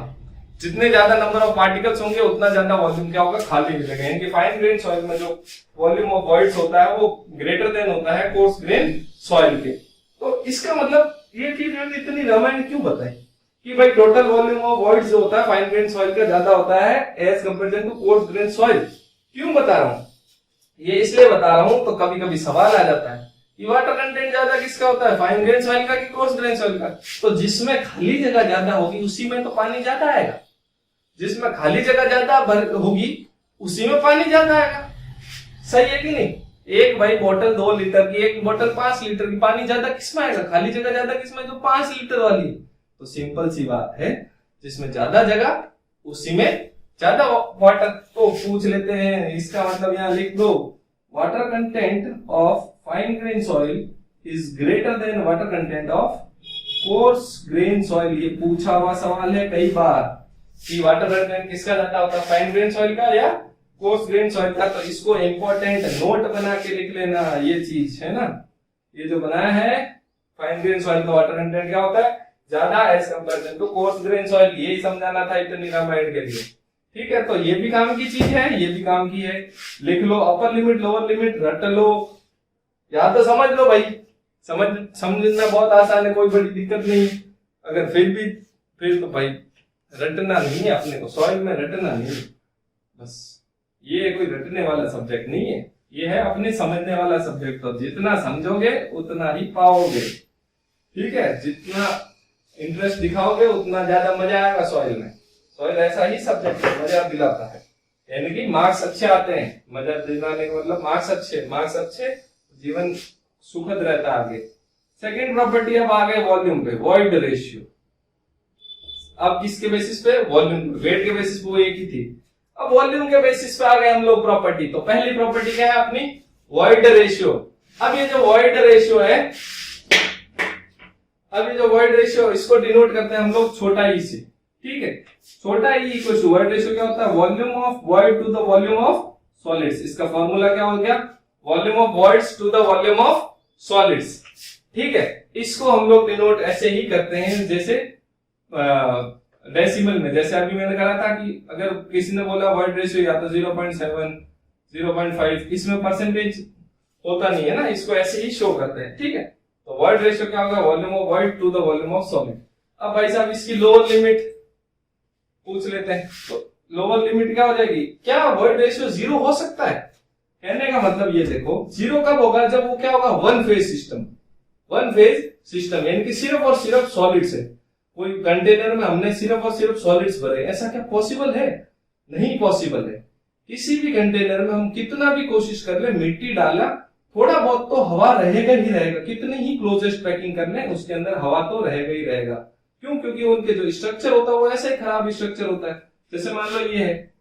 जितने ज्यादा नंबर ऑफ पार्टिकल्स होंगे उतना ज्यादा वॉल्यूम क्या होगा? खाली मिलेगा। यानी कि फाइन ग्रेन सॉइल में जो वॉल्यूम ऑफ वॉइड्स होता है वो ग्रेटर देन होता है कोर्स ग्रेन सॉइल के। तो इसका मतलब ये चीज मैंने इतनी रामायण क्यों बताई कि भाई टोटल वॉल्यूम ऑफ वॉइड्स जो होता है फाइन ग्रेन सॉइल का ज्यादा होता है as comparison to coarse grain soil. क्यों बता रहा हूं? ये इसलिए बता रहा हूं तो कभी कभी सवाल आ जाता है कि वाटर कंटेंट ज्यादा किसका होता है? फाइन ग्रेन सॉइल का कि कोर्स ग्रेन सॉइल का? तो जिसमें खाली जगह ज्यादा होगी उसी में तो पानी ज्यादा आएगा, जिसमें खाली जगह ज्यादा होगी उसी में पानी ज्यादा आएगा। सही है कि नहीं? एक भाई बोतल 2 लीटर की, एक बोतल 5 लीटर की, पानी ज्यादा किसमें आएगा? खाली जगह ज्यादा किसमें? जो 5 लीटर वाली। तो सिंपल सी बात है, जिसमें ज्यादा जगह उसी में ज्यादा वाटर। तो पूछ लेते हैं, इसका मतलब यहां लिख दो, water content of fine grain soil is greater then water content of course grain soil. ये पूछा हुआ सवाल है कई बार कि वाटर कंटेंट किसका ज्यादा होता है, फाइन ग्रेन सॉइल का या कोर्स ग्रेन सॉइल का? तो इसको इंपॉर्टेंट नोट बना के लिख लेना, ये चीज है ना, ये जो बनाया है फाइन ग्रेन सॉइल का वाटर कंटेंट क्या होता है? ज्यादा as comparison to coarse grain soil. यही समझाना था इतनी रामायण के लिए। ठीक है, तो ये भी काम की चीज है, ये भी काम की है। लिख लो, अपर लिमिट लोअर लिमिट रट लो, या तो समझ लो भाई। समझना बहुत आसान है, कोई बड़ी दिक्कत नहीं। अगर फिर तो भाई रटना नहीं है अपने को, सॉइल में रटना नहीं। बस ये कोई रटने वाला सब्जेक्ट नहीं है, ये है अपने समझने वाला सब्जेक्ट। तो जितना समझोगे उतना ही पाओगे। ठीक है, जितना इंटरेस्ट दिखाओगे उतना ज्यादा मजा आएगा सॉइल में। सॉइल ऐसा ही सब्जेक्ट है, मजा दिलाता है, यानी कि मार्क्स अच्छे आते हैं। मजा दिलाने का मतलब मार्क्स अच्छे, जीवन सुखद रहता है आगे। सेकेंड प्रॉपर्टी अब आ गए वॉल्यूम पे, वॉइड रेशियो। अब किसके बेसिस पे? वॉल्यूम, वेट के बेसिस पे वो एक ही थी। अब वॉल्यूम के बेसिस पे आ गए हम लोग प्रॉपर्टी। तो पहली प्रॉपर्टी क्या है अपनी? Void ratio. अब ये जो वॉइड रेशियो है, इसको डिनोट करते हैं हम लोग छोटा ई से। ठीक है, छोटा e equal to void ratio क्या होता है? Volume of void to the volume of solids. इसका फॉर्मूला क्या हो गया? Volume of voids to the volume of solids. ठीक है, इसको हम लोग डिनोट ऐसे ही करते हैं जैसे डेसिमल में। जैसे अभी मैंने कहा था कि अगर किसी ने बोला वॉइड रेशियो या तो 0.7, 0.5, इसमें परसेंटेज होता नहीं है ना, इसको ऐसे ही शो करते हैं। ठीक है, तो वॉइड रेशियो क्या होगा? Volume of void to the volume of solid. अब भाई साहब इसकी लोअर लिमिट पूछ लेते हैं, तो लोअर लिमिट क्या हो जाएगी? क्या वॉइड रेशियो 0 हो सकता है? कहने का मतलब ये देखो, 0 कब होगा? जब वो क्या होगा? वन फेज सिस्टम, यानी कि सिर्फ और सिर्फ सॉलिड्स है। कोई कंटेनर में हमने सिर्फ और सिर्फ सॉलिड्स भरे, ऐसा क्या पॉसिबल है? नहीं पॉसिबल है। किसी भी कंटेनर में हम कितना भी कोशिश कर ले, मिट्टी डाला, थोड़ा बहुत तो हवा रहेगा ही रहेगा। कितनी ही क्लोजेस्ट पैकिंग कर ले, उसके अंदर हवा तो रहेगा ही रहेगा। क्यों? क्योंकि उनके जो स्ट्रक्चर होता है वो ऐसे ही खराब स्ट्रक्चर होता है। जैसे मान लो ये है,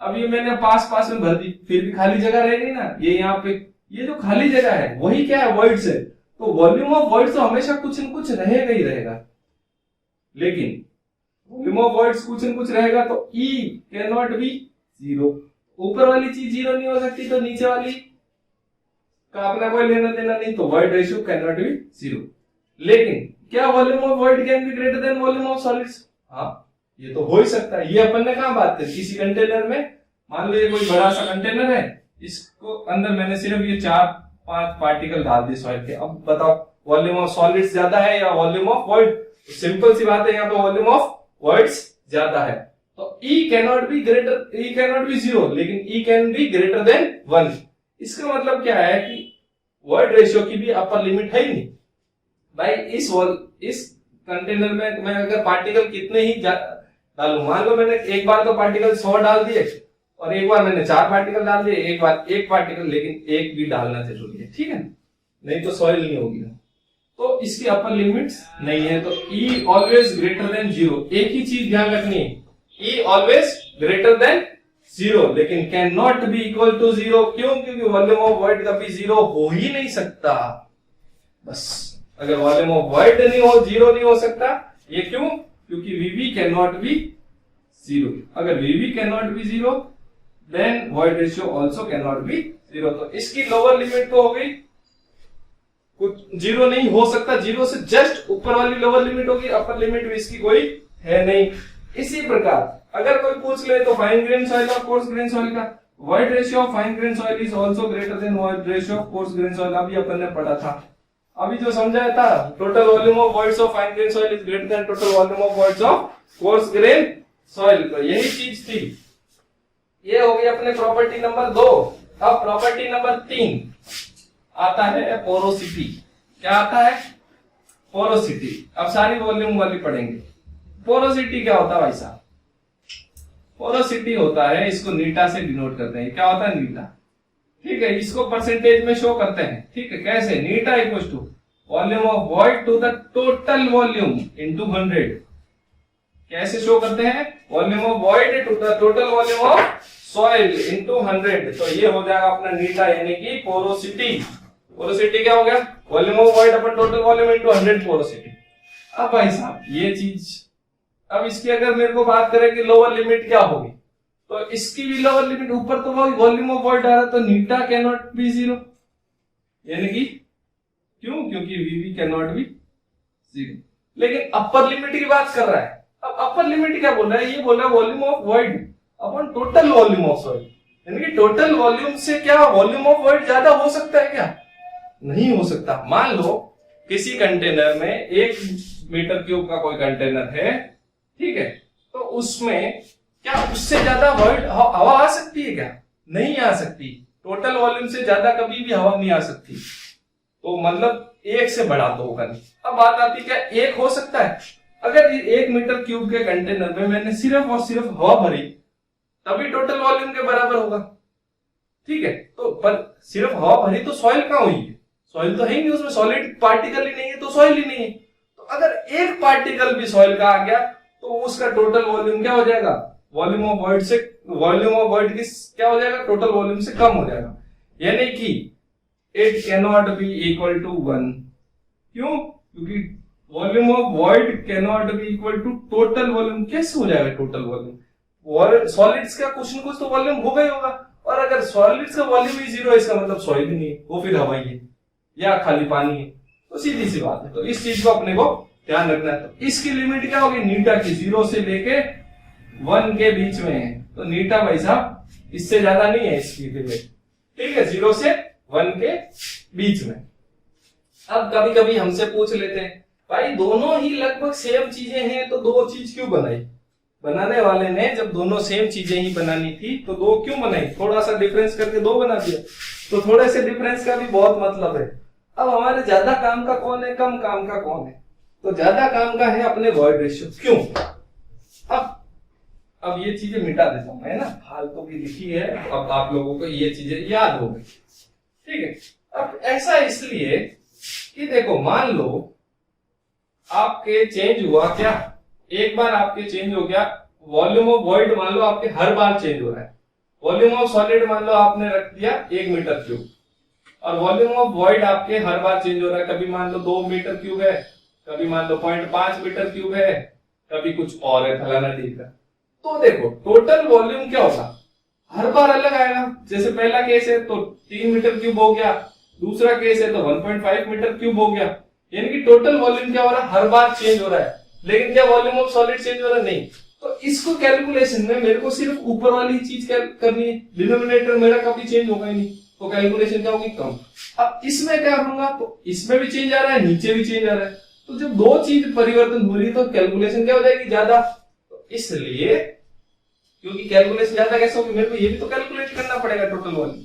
अब ये मैंने पास में भर दी, फिर भी खाली जगह रहेगी ना। ये यहाँ पे ये जो खाली जगह है वही क्या है? वॉइड्स है। तो वॉल्यूम ऑफ वॉइड्स तो हमेशा कुछ न कुछ रहेगा ही रहेगा। लेकिन वॉल्यूम ऑफ वॉइड्स कुछ न कुछ रहेगा, तो E कैन नॉट बी 0। ऊपर वाली चीज 0 नहीं हो सकती, तो नीचे वाली का अपना कोई लेना देना नहीं, तो void ratio can not be 0। लेकिन क्या volume of void can be greater then volume of solids? हाँ, ये तो हो ही सकता है। ये अपन ने कहा बात करी, किसी कंटेनर में, मान लो ये कोई बड़ा सा कंटेनर है, इसको अंदर मैंने सिर्फ ये 4-5 पार्टिकल डाल दिए सॉइल के। अब बताओ वॉल्यूम ऑफ सॉलिड्स ज्यादा है या वॉल्यूम ऑफ वॉइड? सिंपल सी बात है, यहाँ पे वॉल्यूम ऑफ वॉइड्स ज्यादा है। तो E कैनॉट बी जीरो, लेकिन E can be greater then 1। इसका मतलब क्या है कि वर्ड रेशियो की भी अपर लिमिट है ही नहीं भाई। इस कंटेनर में मैं अगर पार्टिकल कितने ही डालूं, मान लो मैंने एक बार तो पार्टिकल 100 डाल दिए और एक बार मैंने 4 पार्टिकल डाल दिए, एक बार 1 पार्टिकल, लेकिन एक भी डालना जरूरी है, ठीक है, नहीं तो सॉइल नहीं होगी। तो इसकी अपर लिमिट्स नहीं है। तो E ऑलवेज ग्रेटर देन 0। एक ही चीज ध्यान रखनी है, E ऑलवेज ग्रेटर देन 0, लेकिन can not be equal to 0। क्यों? क्योंकि वॉल्यूम ऑफ वॉइड कभी 0 हो ही नहीं सकता। बस अगर वॉल्यूम ऑफ वॉइड नहीं हो, 0 नहीं हो सकता। ये क्यों? क्योंकि VV कैन नॉट बी 0। अगर VV can not be 0, then void ratio also can not be 0। तो इसकी लोअर लिमिट तो हो गई, कुछ 0 नहीं हो सकता, 0 से जस्ट ऊपर वाली लोअर लिमिट होगी, अपर लिमिट भी इसकी कोई है नहीं। इसी प्रकार अगर कोई पूछ ले तो फाइन ग्रेन सॉइल और कोर्स ग्रेन सॉइल का void ratio of fine grain soil is also greater than void ratio of course grain soil. अभी अपन ने पढ़ा था, अभी जो समझाया था, total volume of voids of fine grain soil is greater then total volume of voids of course grain soil. तो यही चीज थी। ये हो गई अपने प्रॉपर्टी नंबर 2। अब प्रॉपर्टी नंबर 3 आता है पोरोसिटी। क्या आता है? पोरोसिटी। अब सारी वॉल्यूम वाली पढ़ेंगे। पोरोसिटी क्या होता है भाई साहब? पोरोसिटी होता है, इसको नीटा से डिनोट करते हैं। क्या होता है? नीटा, ठीक है। इसको परसेंटेज में शो करते हैं, ठीक है। कैसे? Eta equals to volume of void to the total volume into 100। कैसे शो करते हैं? Volume of void to the total volume of soil into 100। तो ये हो जाएगा अपना नीटा, यानी कि पोरोसिटी। पोरोसिटी क्या हो गया? Volume of void upon total volume into 100 porosity. अब भाई साहब ये चीज, अब इसकी अगर मेरे को बात करें कि लोअर लिमिट क्या होगी, तो इसकी भी लोअर लिमिट, ऊपर तो वॉल्यूम ऑफ वॉइड आ रहा है, तो नीटा कैन नॉट बी 0, यानी कि क्यों? क्योंकि VV कैन नॉट बी 0। लेकिन अपर लिमिट की बात कर रहा है। अब अपर लिमिट क्या बोल रहा है? ये बोल रहा है volume of void upon total volume of soil, यानी कि टोटल वॉल्यूम से क्या वॉल्यूम ऑफ वॉइड ज्यादा हो सकता है क्या? नहीं हो सकता। मान लो किसी कंटेनर में 1 मीटर क्यूब का कोई कंटेनर है, ठीक है, तो उसमें क्या उससे ज्यादा वॉइड हवा आ सकती है क्या? नहीं आ सकती। टोटल वॉल्यूम से ज्यादा कभी भी हवा नहीं आ सकती। तो मतलब 1 से बढ़ा तो होगा नहीं। अब बात आती क्या 1 हो सकता है? अगर 1 मीटर क्यूब के कंटेनर में मैंने सिर्फ और सिर्फ हवा भरी, तभी टोटल वॉल्यूम के बराबर होगा, ठीक है। तो पर सिर्फ हवा भरी तो सॉइल कहां हुई है? सॉइल तो है ही नहीं, उसमें सॉलिड पार्टिकल ही नहीं है, तो सॉइल ही नहीं है। तो अगर एक पार्टिकल भी सॉइल का आ गया तो उसका टोटल वॉल्यूम क्या हो जाएगा? वॉल्यूम ऑफ वॉइड से, वॉल्यूम ऑफ वॉइड की क्या हो जाएगा? टोटल वॉल्यूम से कम हो जाएगा, यानी कि it can not be equal to 1। क्यों? क्योंकि volume of void can not be equal to total volume. कैसे हो जाएगा टोटल वॉल्यूम? सॉलिड्स का कुछ न कुछ तो वॉल्यूम होगा ही होगा, और अगर सॉलिड्स का वॉल्यूम ही 0 है, इसका मतलब सॉइल ही नहीं है, वो फिर हवा ही है या खाली पानी है। तो सीधी सी बात है। तो इस चीज को अपने को ध्यान रखना है। तो इसकी लिमिट क्या होगी? नीटा की 0 से लेके 1 के बीच में है। तो नीटा भाई साहब इससे ज्यादा नहीं है इसकी लिमिट, ठीक है, 0 से 1 के बीच में। अब कभी कभी हमसे पूछ लेते हैं भाई दोनों ही लगभग सेम चीजें हैं, तो 2 चीज क्यों बनाई? बनाने वाले ने जब दोनों सेम चीजें ही बनानी थी तो 2 क्यों बनाई? थोड़ा सा डिफरेंस करके 2 बना दिया। तो थोड़े से डिफरेंस का भी बहुत मतलब है। अब हमारे ज्यादा काम का कौन है, कम काम का कौन है? तो ज्यादा काम का है अपने वॉइड रेशियो। क्यों? अब ये चीजें मिटा देता हूं, है ना, फालतू की लिखी है, अब आप लोगों को ये चीजें याद हो गई, ठीक है। अब ऐसा इसलिए कि देखो, मान लो आपके चेंज हुआ क्या, एक बार आपके चेंज हो गया वॉल्यूम ऑफ वॉइड, मान लो आपके हर बार चेंज हो रहा है। वॉल्यूम ऑफ सॉलिड मान लो आपने रख दिया 1 मीटर क्यूब, और वॉल्यूम ऑफ वॉइड आपके हर बार चेंज हो रहा है। कभी मान लो 2 मीटर क्यूब है, कभी मान लो 0.5 मीटर क्यूब है, कभी कुछ और है, फलाना ठीक है। तो देखो टोटल वॉल्यूम क्या होगा? हर बार अलग आएगा। जैसे पहला केस है तो 3 मीटर क्यूब हो गया, दूसरा केस है तो 1.5 मीटर क्यूब हो गया, यानी कि टोटल वॉल्यूम क्या हो रहा है? हर बार चेंज हो रहा है। लेकिन क्या वॉल्यूम ऑफ सॉलिड चेंज हो रहा है? नहीं। तो इसको कैलकुलेशन में मेरे को सिर्फ ऊपर वाली चीज करनी है, डिनोमिनेटर मेरा कभी चेंज होगा ही नहीं, तो कैलकुलेशन क्या होगी? कम। अब इसमें क्या होगा? तो इसमें भी चेंज आ रहा है, नीचे भी चेंज आ रहा है। तो जब 2 चीज परिवर्तन हो रही है तो कैलकुलेशन क्या हो जाएगी? ज्यादा। इसलिए क्योंकि कैलकुलेशन ज्यादा कैसे होगी, मेरे को ये भी तो कैलकुलेट करना पड़ेगा टोटल वॉल्यूम,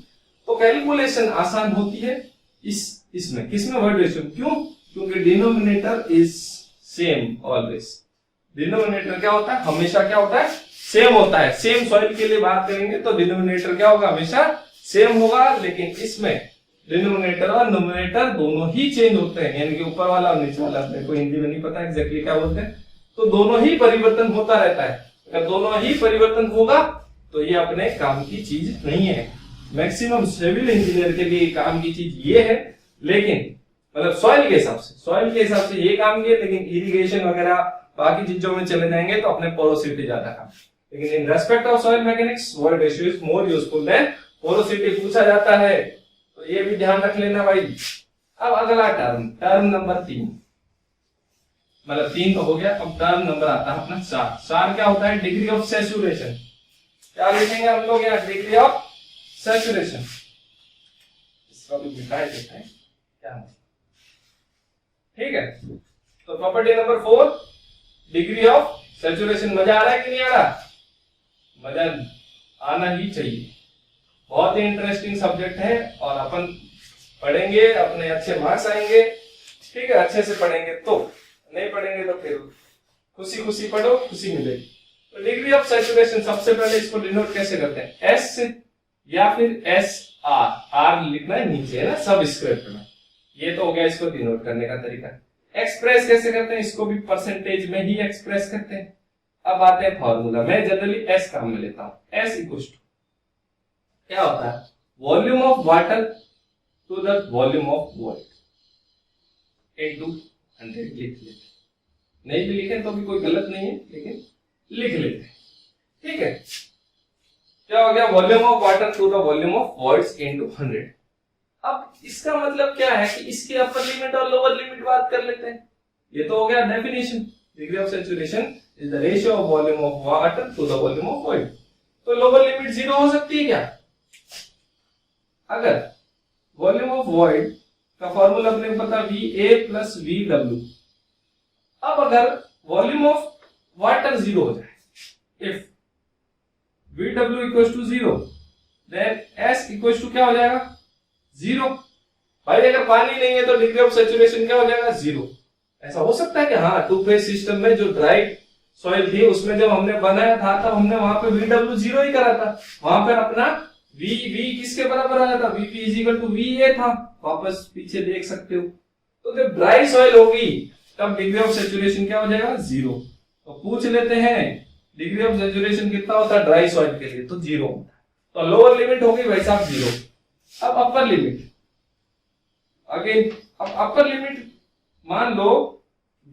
तो कैलकुलेशन आसान होती है इसमें किसमें, वर्ड रेशियो। क्यों? क्योंकि denominator is same always. Denominator क्या होता है, हमेशा क्या होता है, सेम होता है। सेम सॉइल के लिए बात करेंगे तो डिनोमिनेटर क्या होगा, हमेशा सेम होगा। लेकिन इसमें डिनोमिनेटर और नोमिनेटर दोनों ही चेंज होते हैं, यानी कि ऊपर वाला और नीचे वाला, अपने को हिंदी में नहीं पता एग्जैक्टली क्या बोलते हैं, तो दोनों ही परिवर्तन होता रहता है। अगर दोनों ही परिवर्तन होगा तो ये अपने काम की चीज नहीं है। मैक्सिमम सिविल इंजीनियर के लिए काम की चीज ये है, लेकिन मतलब सॉइल के हिसाब से ये काम किए, लेकिन इरिगेशन वगैरह बाकी चीजों में चले जाएंगे तो अपने पोरोसिटी ज्यादा काम। लेकिन in respect of soil mechanics void ratio is more useful than porosity पूछा जाता है, तो ये भी ध्यान रख लेना भाई। अब अगला टर्म नंबर 3, मतलब 3 तो हो गया, अब टर्म नंबर आता है अपना 4। 4 क्या होता है, डिग्री ऑफ सैचुरेशन। क्या लिखेंगे हम लोग यहाँ, डिग्री ऑफ सैचुरेशन। इसका भी मिटाए देते हैं क्या, ठीक है। तो property number 4, degree of saturation. मजा आ रहा है कि नहीं आ रहा, मजा आना ही चाहिए। बहुत ही इंटरेस्टिंग सब्जेक्ट है और अपन पढ़ेंगे, अपने अच्छे मार्क्स आएंगे, ठीक है। अच्छे से पढ़ेंगे, तो नहीं पढ़ेंगे तो फिर खुशी खुशी पढ़ो, खुशी मिलेगी। तो डिग्री ऑफ सैचुरेशन, सबसे पहले इसको डिनोट कैसे करते हैं, एस या फिर एस आर। आर लिखना है नीचे, है ना, सब स्क्रिप्ट में। ये तो हो गया इसको डिनोट करने का तरीका। एक्सप्रेस कैसे करते हैं, इसको भी परसेंटेज में ही एक्सप्रेस करते हैं। अब आते हैं फॉर्मूला। मैं जनरली एस काम में लेता हूं। एस इक्वल टू क्या होता है, volume of water to the volume of void into 100 लिख लेते। नहीं भी लिखे तो भी कोई गलत नहीं है, लेकिन लिख लेते हैं, ठीक है। क्या हो गया, volume of water to the volume of voids into 100। अब इसका मतलब क्या है कि इसकी अपर लिमिट और लोअर लिमिट बात कर लेते हैं। ये तो हो गया definition, degree of saturation is the ratio of volume of water to the volume of void. तो लोअर लिमिट 0 हो सकती है क्या, अगर वॉल्यूम ऑफ वॉइड का फॉर्मूला अपने को पता VA प्लस VW। अब अगर वॉल्यूम ऑफ वाटर 0 हो जाए, if VW equal to 0, then S equal to क्या हो जाएगा, 0। भाई अगर पानी नहीं है तो डिग्री ऑफ सैचुरेशन क्या हो जाएगा, 0। ऐसा हो सकता है कि हाँ, 2 फेज सिस्टम में जो ड्राई सॉइल थी उसमें जब हमने बनाया था तब हमने वहां पे VW 0 ही करा था, वहां पर अपना V किसके बराबर आया था, VP is equal to VA था। वापस पीछे देख सकते हो। तो जब ड्राई सॉइल होगी तब डिग्री ऑफ सैचुरेशन क्या हो जाएगा, 0। तो पूछ लेते हैं डिग्री ऑफ सैचुरेशन कितना होता है ड्राई सॉइल के लिए, तो 0 होता है। तो लोअर लिमिट होगी भाई साहब 0। अब अपर लिमिट, अगेन अब अपर लिमिट मान लो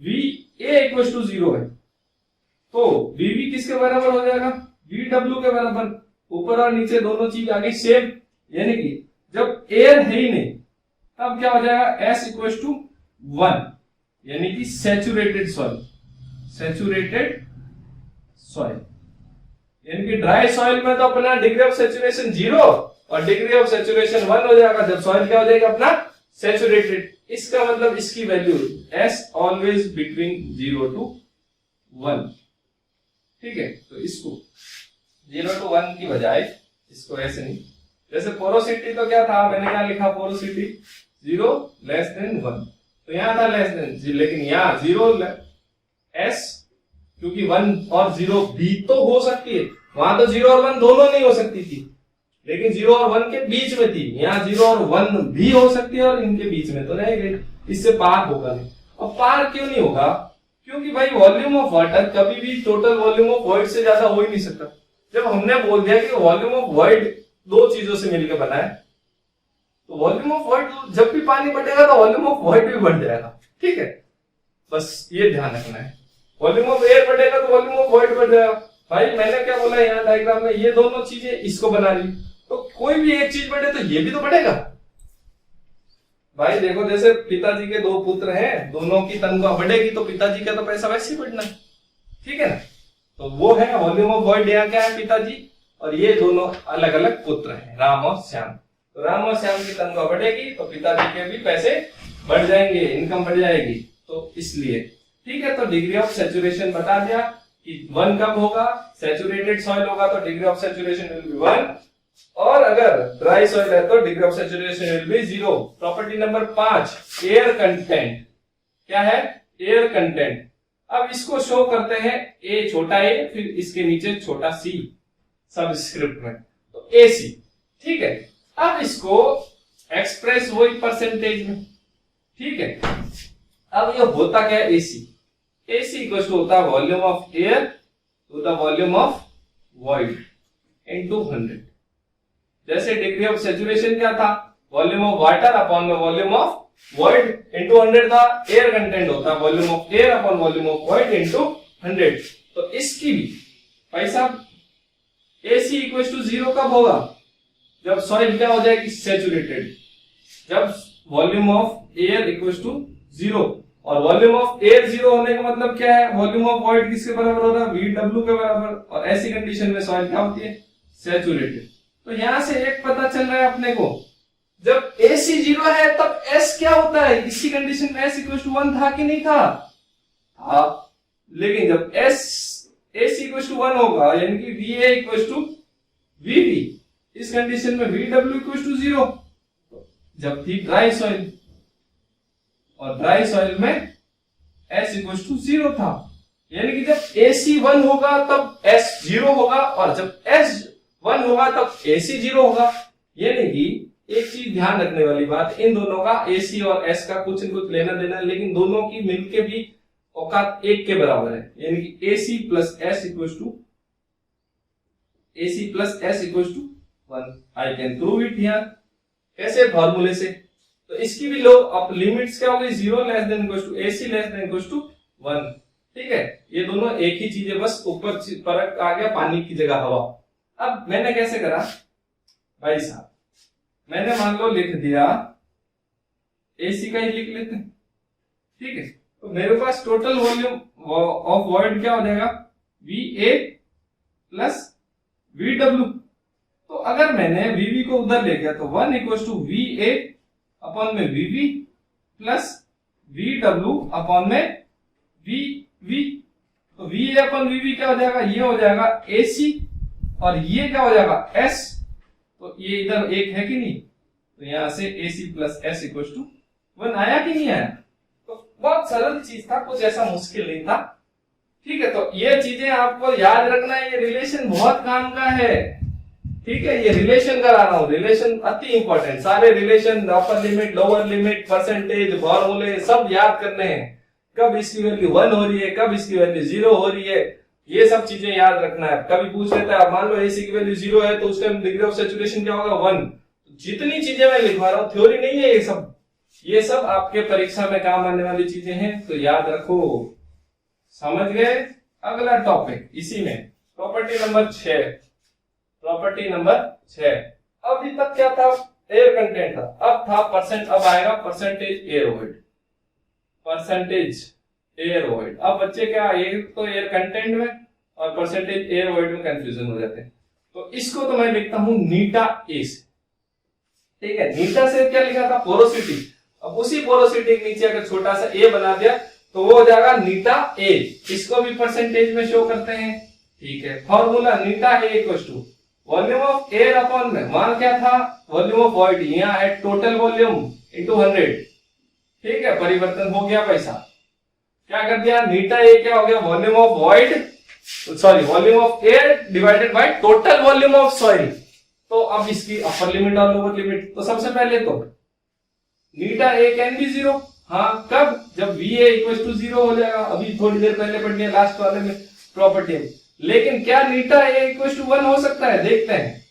VA इक्वल टू 0 है, तो VB किसके बराबर हो जाएगा, VW के बराबर। ऊपर और नीचे दोनों चीज आ गई सेम, यानी कि जब एयर है ही नहीं तब क्या हो जाएगा, S इक्वल टू 1, यानी कि सैचुरेटेड सॉइल। सैचुरेटेड सॉइल यानी कि ड्राई सॉइल में तो अपना डिग्री ऑफ सैचुरेशन 0 और डिग्री ऑफ सैचुरेशन 1 हो जाएगा जब सॉइल क्या हो जाएगा अपना सैचुरेटेड। इसका मतलब इसकी value S always between 0 to 1, ठीक है। तो इसको 0 to 1 की बजाय इसको ऐसे नहीं, जैसे पोरोसिटी तो क्या था, मैंने क्या लिखा, पोरोसिटी 0 लेस देन 1, तो यहां था लेस देन, लेकिन यहां 0 S, क्योंकि 1 और 0 भी तो हो सकती है, वहां तो 0 और 1 दोनों नहीं हो सकती थी, लेकिन 0 और 1 के बीच में थी। यहाँ 0 और 1 भी हो सकती है और इनके बीच में तो नहीं गई, इससे पार होगा नहीं। और पार क्यों नहीं होगा, क्योंकि भाई वॉल्यूम ऑफ वाटर कभी भी टोटल वॉल्यूम ऑफ वॉइड से ज्यादा हो ही नहीं सकता। जब हमने बोल दिया कि वॉल्यूम ऑफ वॉइड 2 चीजों से मिलकर बना है, तो वॉल्यूम ऑफ वॉइड जब भी पानी बढ़ेगा तो वॉल्यूम ऑफ वॉइड भी बढ़ जाएगा, ठीक है। बस ये ध्यान रखना है, वॉल्यूम ऑफ एयर बढ़ेगा तो वॉल्यूम ऑफ वॉइड बढ़ जाएगा। भाई मैंने क्या बोला यहाँ डायग्राम में, ये दोनों चीजें इसको बना रही, तो कोई भी एक चीज बढ़े तो ये भी तो बढ़ेगा। भाई देखो, जैसे पिताजी के 2 पुत्र हैं, दोनों की तनख्वाह बढ़ेगी तो पिताजी का तो पैसा वैसे ही बढ़ना है, ठीक है ना। तो वो है वॉल्यूम ऑफ वॉइड, यहाँ क्या है, पिताजी, और ये दोनों अलग अलग पुत्र हैं, राम और श्याम। तो राम और श्याम की तनख्वाह बढ़ेगी तो पिताजी के भी पैसे बढ़ जाएंगे, इनकम बढ़ जाएगी, तो इसलिए, ठीक है। तो डिग्री ऑफ सैचुरेशन बता दिया। कि 1 कब होगा, सैचुरेटेड सॉइल होगा तो degree of saturation will be 1, और अगर ड्राई सॉइल है तो degree of saturation will be 0। Property number 5, air content. क्या है? Air content. अब इसको शो करते हैं ए छोटा ए, फिर इसके नीचे छोटा सी सबस्क्रिप्ट में, तो AC। ठीक है, अब इसको एक्सप्रेस वही परसेंटेज में। ठीक है, अब ये होता क्या है? AC इक्वल टू होता है volume of air to the volume of void into 100। जैसे डिग्री ऑफ सैचुरेशन क्या था? वॉल्यूम ऑफ वाटर अपॉन में वॉल्यूम ऑफ वॉइड इनटू 100 था। एयर कंटेंट होता है volume of air upon volume of void into 100। तो इसकी भी भाई साहब AC इक्वल टू 0 कब होगा? जब सॉइल क्या हो जाएगी? सैचुरेटेड। जब volume of air equal to 0, और वॉल्यूम ऑफ एयर 0 होने का मतलब क्या है? वॉल्यूम ऑफ वॉइड किसके बराबर हो रहा है? VW के बराबर। और ऐसी कंडीशन में सॉइल क्या होती है? सैचुरेटेड। तो यहां से एक पता चल रहा है अपने को, जब AC 0 है तब S क्या होता है? इसी कंडीशन में S इक्वल टू 1 था कि नहीं था? था। लेकिन जब AC इक्वल टू 1 होगा, यानी कि VA इक्वल टू VB, इस कंडीशन में VW इक्वल टू 0 जब थी ड्राई सॉइल, और ड्राई सॉइल में S इक्वल टू 0 था। यानी कि जब AC 1 होगा तब S 0 होगा, और जब S 1 होगा तब AC 0 होगा। यानी कि एक चीज ध्यान रखने वाली बात, इन दोनों का AC और S का कुछ न कुछ लेना देना, लेकिन दोनों की मिलके भी औकात 1 के बराबर है। यानी कि AC plus S equal to 1। I can prove it here. कैसे? फॉर्मूले से। तो इसकी भी लो अब लिमिट्स क्या हो गई? 0 less than equal to AC less than equal to 1। ठीक है, ये दोनों एक ही चीज है, बस ऊपर फर्क आ गया, पानी की जगह हवा। अब मैंने कैसे करा भाई साहब? मैंने मान लो लिख दिया AC का ही लिख लेते हैं। ठीक है, तो मेरे पास टोटल वॉल्यूम ऑफ वॉइड क्या हो जाएगा? VA plus VW। तो अगर मैंने VB को उधर ले गया तो 1 इक्वल टू VA अपॉन में VB प्लस VW अपॉन में VV। तो VA अपॉन VB क्या हो जाएगा? ये हो जाएगा AC, और ये क्या हो जाएगा? S। तो ये इधर एक है कि नहीं? तो यहां से AC plus S equal to 1 आया कि नहीं आया? तो बहुत सरल चीज था, कुछ ऐसा मुश्किल नहीं था। ठीक है, तो ये चीजें आपको याद रखना है, ये रिलेशन बहुत काम का है। ठीक है, ये रिलेशन करा रहा हूं, रिलेशन अति इंपॉर्टेंट। सारे relation, upper limit, lower limit, percentage, फॉर्मूले सब याद करने हैं। कब इसकी वैल्यू 1 हो रही है, कब इसकी वैल्यू 0 हो रही है, ये सब चीजें याद रखना है। कभी पूछ लेता है, मान लो AC की वैल्यू 0 है तो उस टाइम डिग्री ऑफ सैचुरेशन क्या होगा? 1। जितनी चीजें मैं लिखवा रहा हूं थ्योरी नहीं है ये सब आपके परीक्षा में काम आने वाली चीजें हैं, तो याद रखो। समझ गए? अगला टॉपिक इसी में, प्रॉपर्टी नंबर 6। Property number 6। अभी तक क्या था? एयर कंटेंट था, अब था परसेंट, अब आएगा percentage air void. Percentage air void. अब बच्चे क्या, एक तो एयर कंटेंट में और परसेंटेज एयर वॉइड में कंफ्यूजन हो जाते हैं। तो इसको तो मैं लिखता हूं नीटा ए से। ठीक है, नीटा से क्या लिखा था? पोरोसिटी। अब उसी पोरोसिटी के नीचे अगर छोटा सा ए बना दिया तो वो हो जाएगा नीटा ए। इसको भी परसेंटेज में शो करते हैं। ठीक है, फॉर्मूला नीटा a equal to volume of air upon में मान क्या था? वॉल्यूम ऑफ वॉइड, यहाँ है टोटल वॉल्यूम इनटू 100। ठीक है, परिवर्तन हो गया पैसा। क्या कर दिया? नीटा ए क्या हो गया? Volume of void, sorry volume of air divided by total volume of soil. तो अब इसकी अपर लिमिट और लोअर लिमिट, तो सबसे पहले तो नीटा ए कैन बी 0। हाँ, कब? जब VA इक्वल टू 0 हो जाएगा। अभी थोड़ी देर पहले पढ़ लिया लास्ट वाले में प्रॉपर्टी में। लेकिन क्या नीटा ए इक्वल टू 1 हो सकता है? देखते हैं।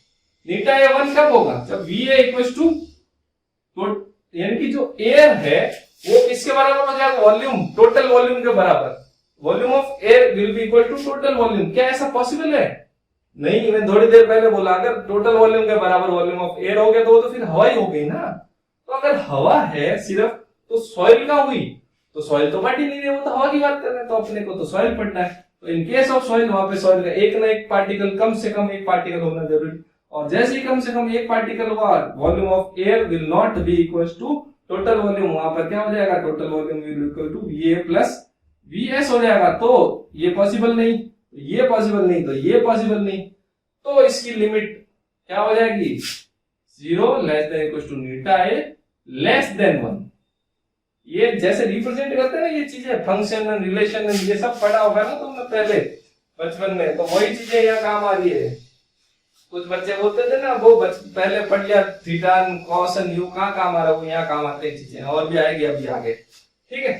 नीटा ए 1 कब होगा? जब VA इक्वल टू, यानी कि जो एयर है वो किसके बराबर हो जाएगा? वॉल्यूम, टोटल वॉल्यूम के बराबर। Volume of air will be equal to total volume. क्या ऐसा पॉसिबल है? नहीं, मैं थोड़ी देर पहले बोला अगर टोटल वॉल्यूम के बराबर वॉल्यूम ऑफ एयर हो गया तो वो तो फिर हवा ही हो गई ना। तो अगर हवा है सिर्फ तो सॉइल का हुई, तो सॉइल तो बढ़ ही नहीं रही, वो तो हवा की बात कर रहे हैं, तो अपने को तो सॉइल पढ़ना है। तो इन केस ऑफ सॉइल वहां पे सॉइल का एक ना एक पार्टिकल, कम से कम एक पार्टिकल होना जरूरी। और जैसे ही कम से कम एक पार्टिकल हुआ, volume of air will not be equal to total volume. वहां पर क्या हो जाएगा? Total volume will equal to VA plus VS हो जाएगा। तो ये पॉसिबल नहीं, ये पॉसिबल नहीं, तो ये पॉसिबल नहीं, तो इसकी लिमिट क्या हो जाएगी, 0 लेस देन इक्वल टू नीटा ए लेस देन 1। ये जैसे रिप्रेजेंट करते हैं ना ये चीजें, फंक्शन एंड रिलेशन एंड ये सब पढ़ा होगा ना तुमने पहले बचपन में, तो वही चीजें यहाँ काम आ रही है। कुछ बच्चे बोलते थे ना वो पहले पढ़ लिया थीटा कॉस एंड यू, कहाँ काम आ रहा है, वो यहाँ काम आते हैं चीजें, और भी आएगी अभी आगे, ठीक है।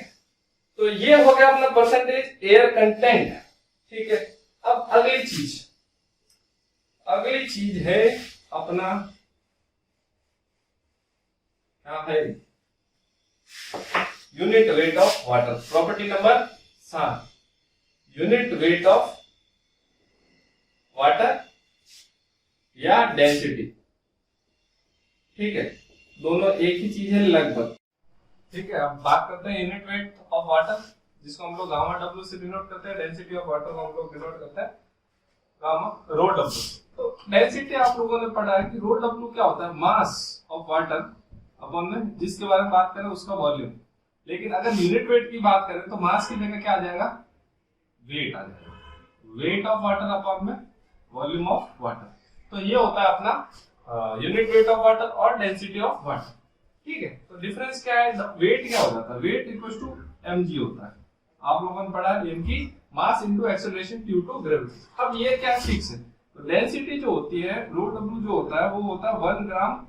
तो ये हो गया अपना परसेंटेज एयर कंटेंट, ठीक है। अब अगली चीज है अपना क्या है, unit weight of water. Property number 7, unit weight of water या डेंसिटी, ठीक है, दोनों एक ही चीज है लगभग, ठीक है। अब बात करते हैं यूनिट वेट ऑफ वाटर, जिसको हम लोग गामा डब्ल्यू से डिनोट करते हैं। डेंसिटी ऑफ वाटर को हम लोग डिनोट करते हैं गामा रो डब्ल्यू। तो डेंसिटी आप लोगों ने पढ़ा है कि रो डब्ल्यू क्या होता है, मास ऑफ वाटर अपन में जिसके बारे में बात करें उसका वॉल्यूम। लेकिन अगर यूनिट वेट की बात करें तो मास की जगह क्या आ जाएगा, वेट आ जाएगा, वेट ऑफ वाटर अपन में वॉल्यूम ऑफ वाटर। तो ये होता है अपना यूनिट वेट ऑफ वाटर और डेंसिटी ऑफ वाटर, ठीक है। तो डिफरेंस क्या है, वेट क्या हो जाता है, वेट इक्वल टू mg होता है, आप लोगों ने पढ़ा है mg mass into acceleration due to gravity. अब ये क्या फिक्स है, तो डेंसिटी जो होती है रो डब्ल्यू जो होता है वो होता है 1 ग्राम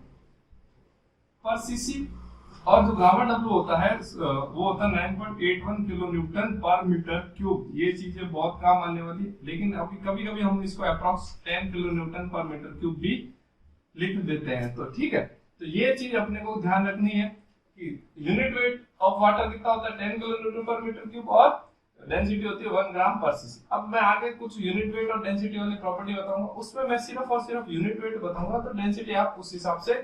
पर सीसी, और जो गामा डब्ल्यू होता है वो होता है 9.81 किलो न्यूटन पर मीटर क्यूब। ये चीजें बहुत काम आने वाली, लेकिन अभी कभी कभी हम इसको अप्रॉक्स 10 किलो न्यूटन पर मीटर क्यूब भी लिख देते हैं, तो ठीक है। तो ये चीज अपने को ध्यान रखनी है कि यूनिट वेट ऑफ वाटर कितना होता है 10 किलो न्यूटन पर मीटर क्यूब, और डेंसिटी होती है 1 ग्राम पर सीसी। अब मैं आगे कुछ यूनिट वेट और डेंसिटी वाली प्रॉपर्टी बताऊंगा, उसमें मैं सिर्फ और सिर्फ यूनिट वेट बताऊंगा, तो डेंसिटी आप उस हिसाब से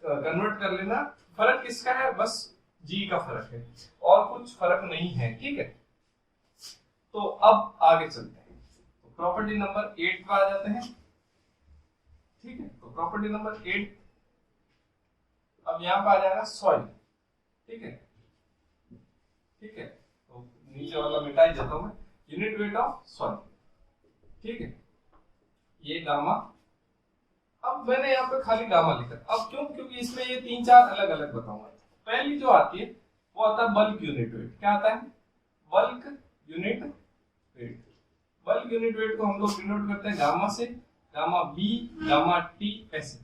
कन्वर्ट कर लेना। फर्क किसका है, बस जी का फर्क है और कुछ फर्क नहीं है, ठीक है। तो अब आगे चलते हैं, तो प्रॉपर्टी नंबर 8 पर आ जाते हैं, ठीक है। तो प्रॉपर्टी नंबर 8 अब यहां पर आ जाएगा सॉइल, ठीक है, ठीक है। तो नीचे वाला मिटा ही देता हूं मैं, यूनिट वेट ऑफ सॉइल, ठीक है, ये गामा। अब मैंने यहाँ पे खाली गामा लिखा, अब क्यों, क्योंकि इसमें ये 3-4 अलग अलग बताऊंगा। पहली जो आती है वो आता है बल्क यूनिट वेट। क्या आता है, bulk unit weight. Bulk unit weight को हम लोग डिनोट करते हैं गामा से, गामा बी, गामा टी, ऐसे,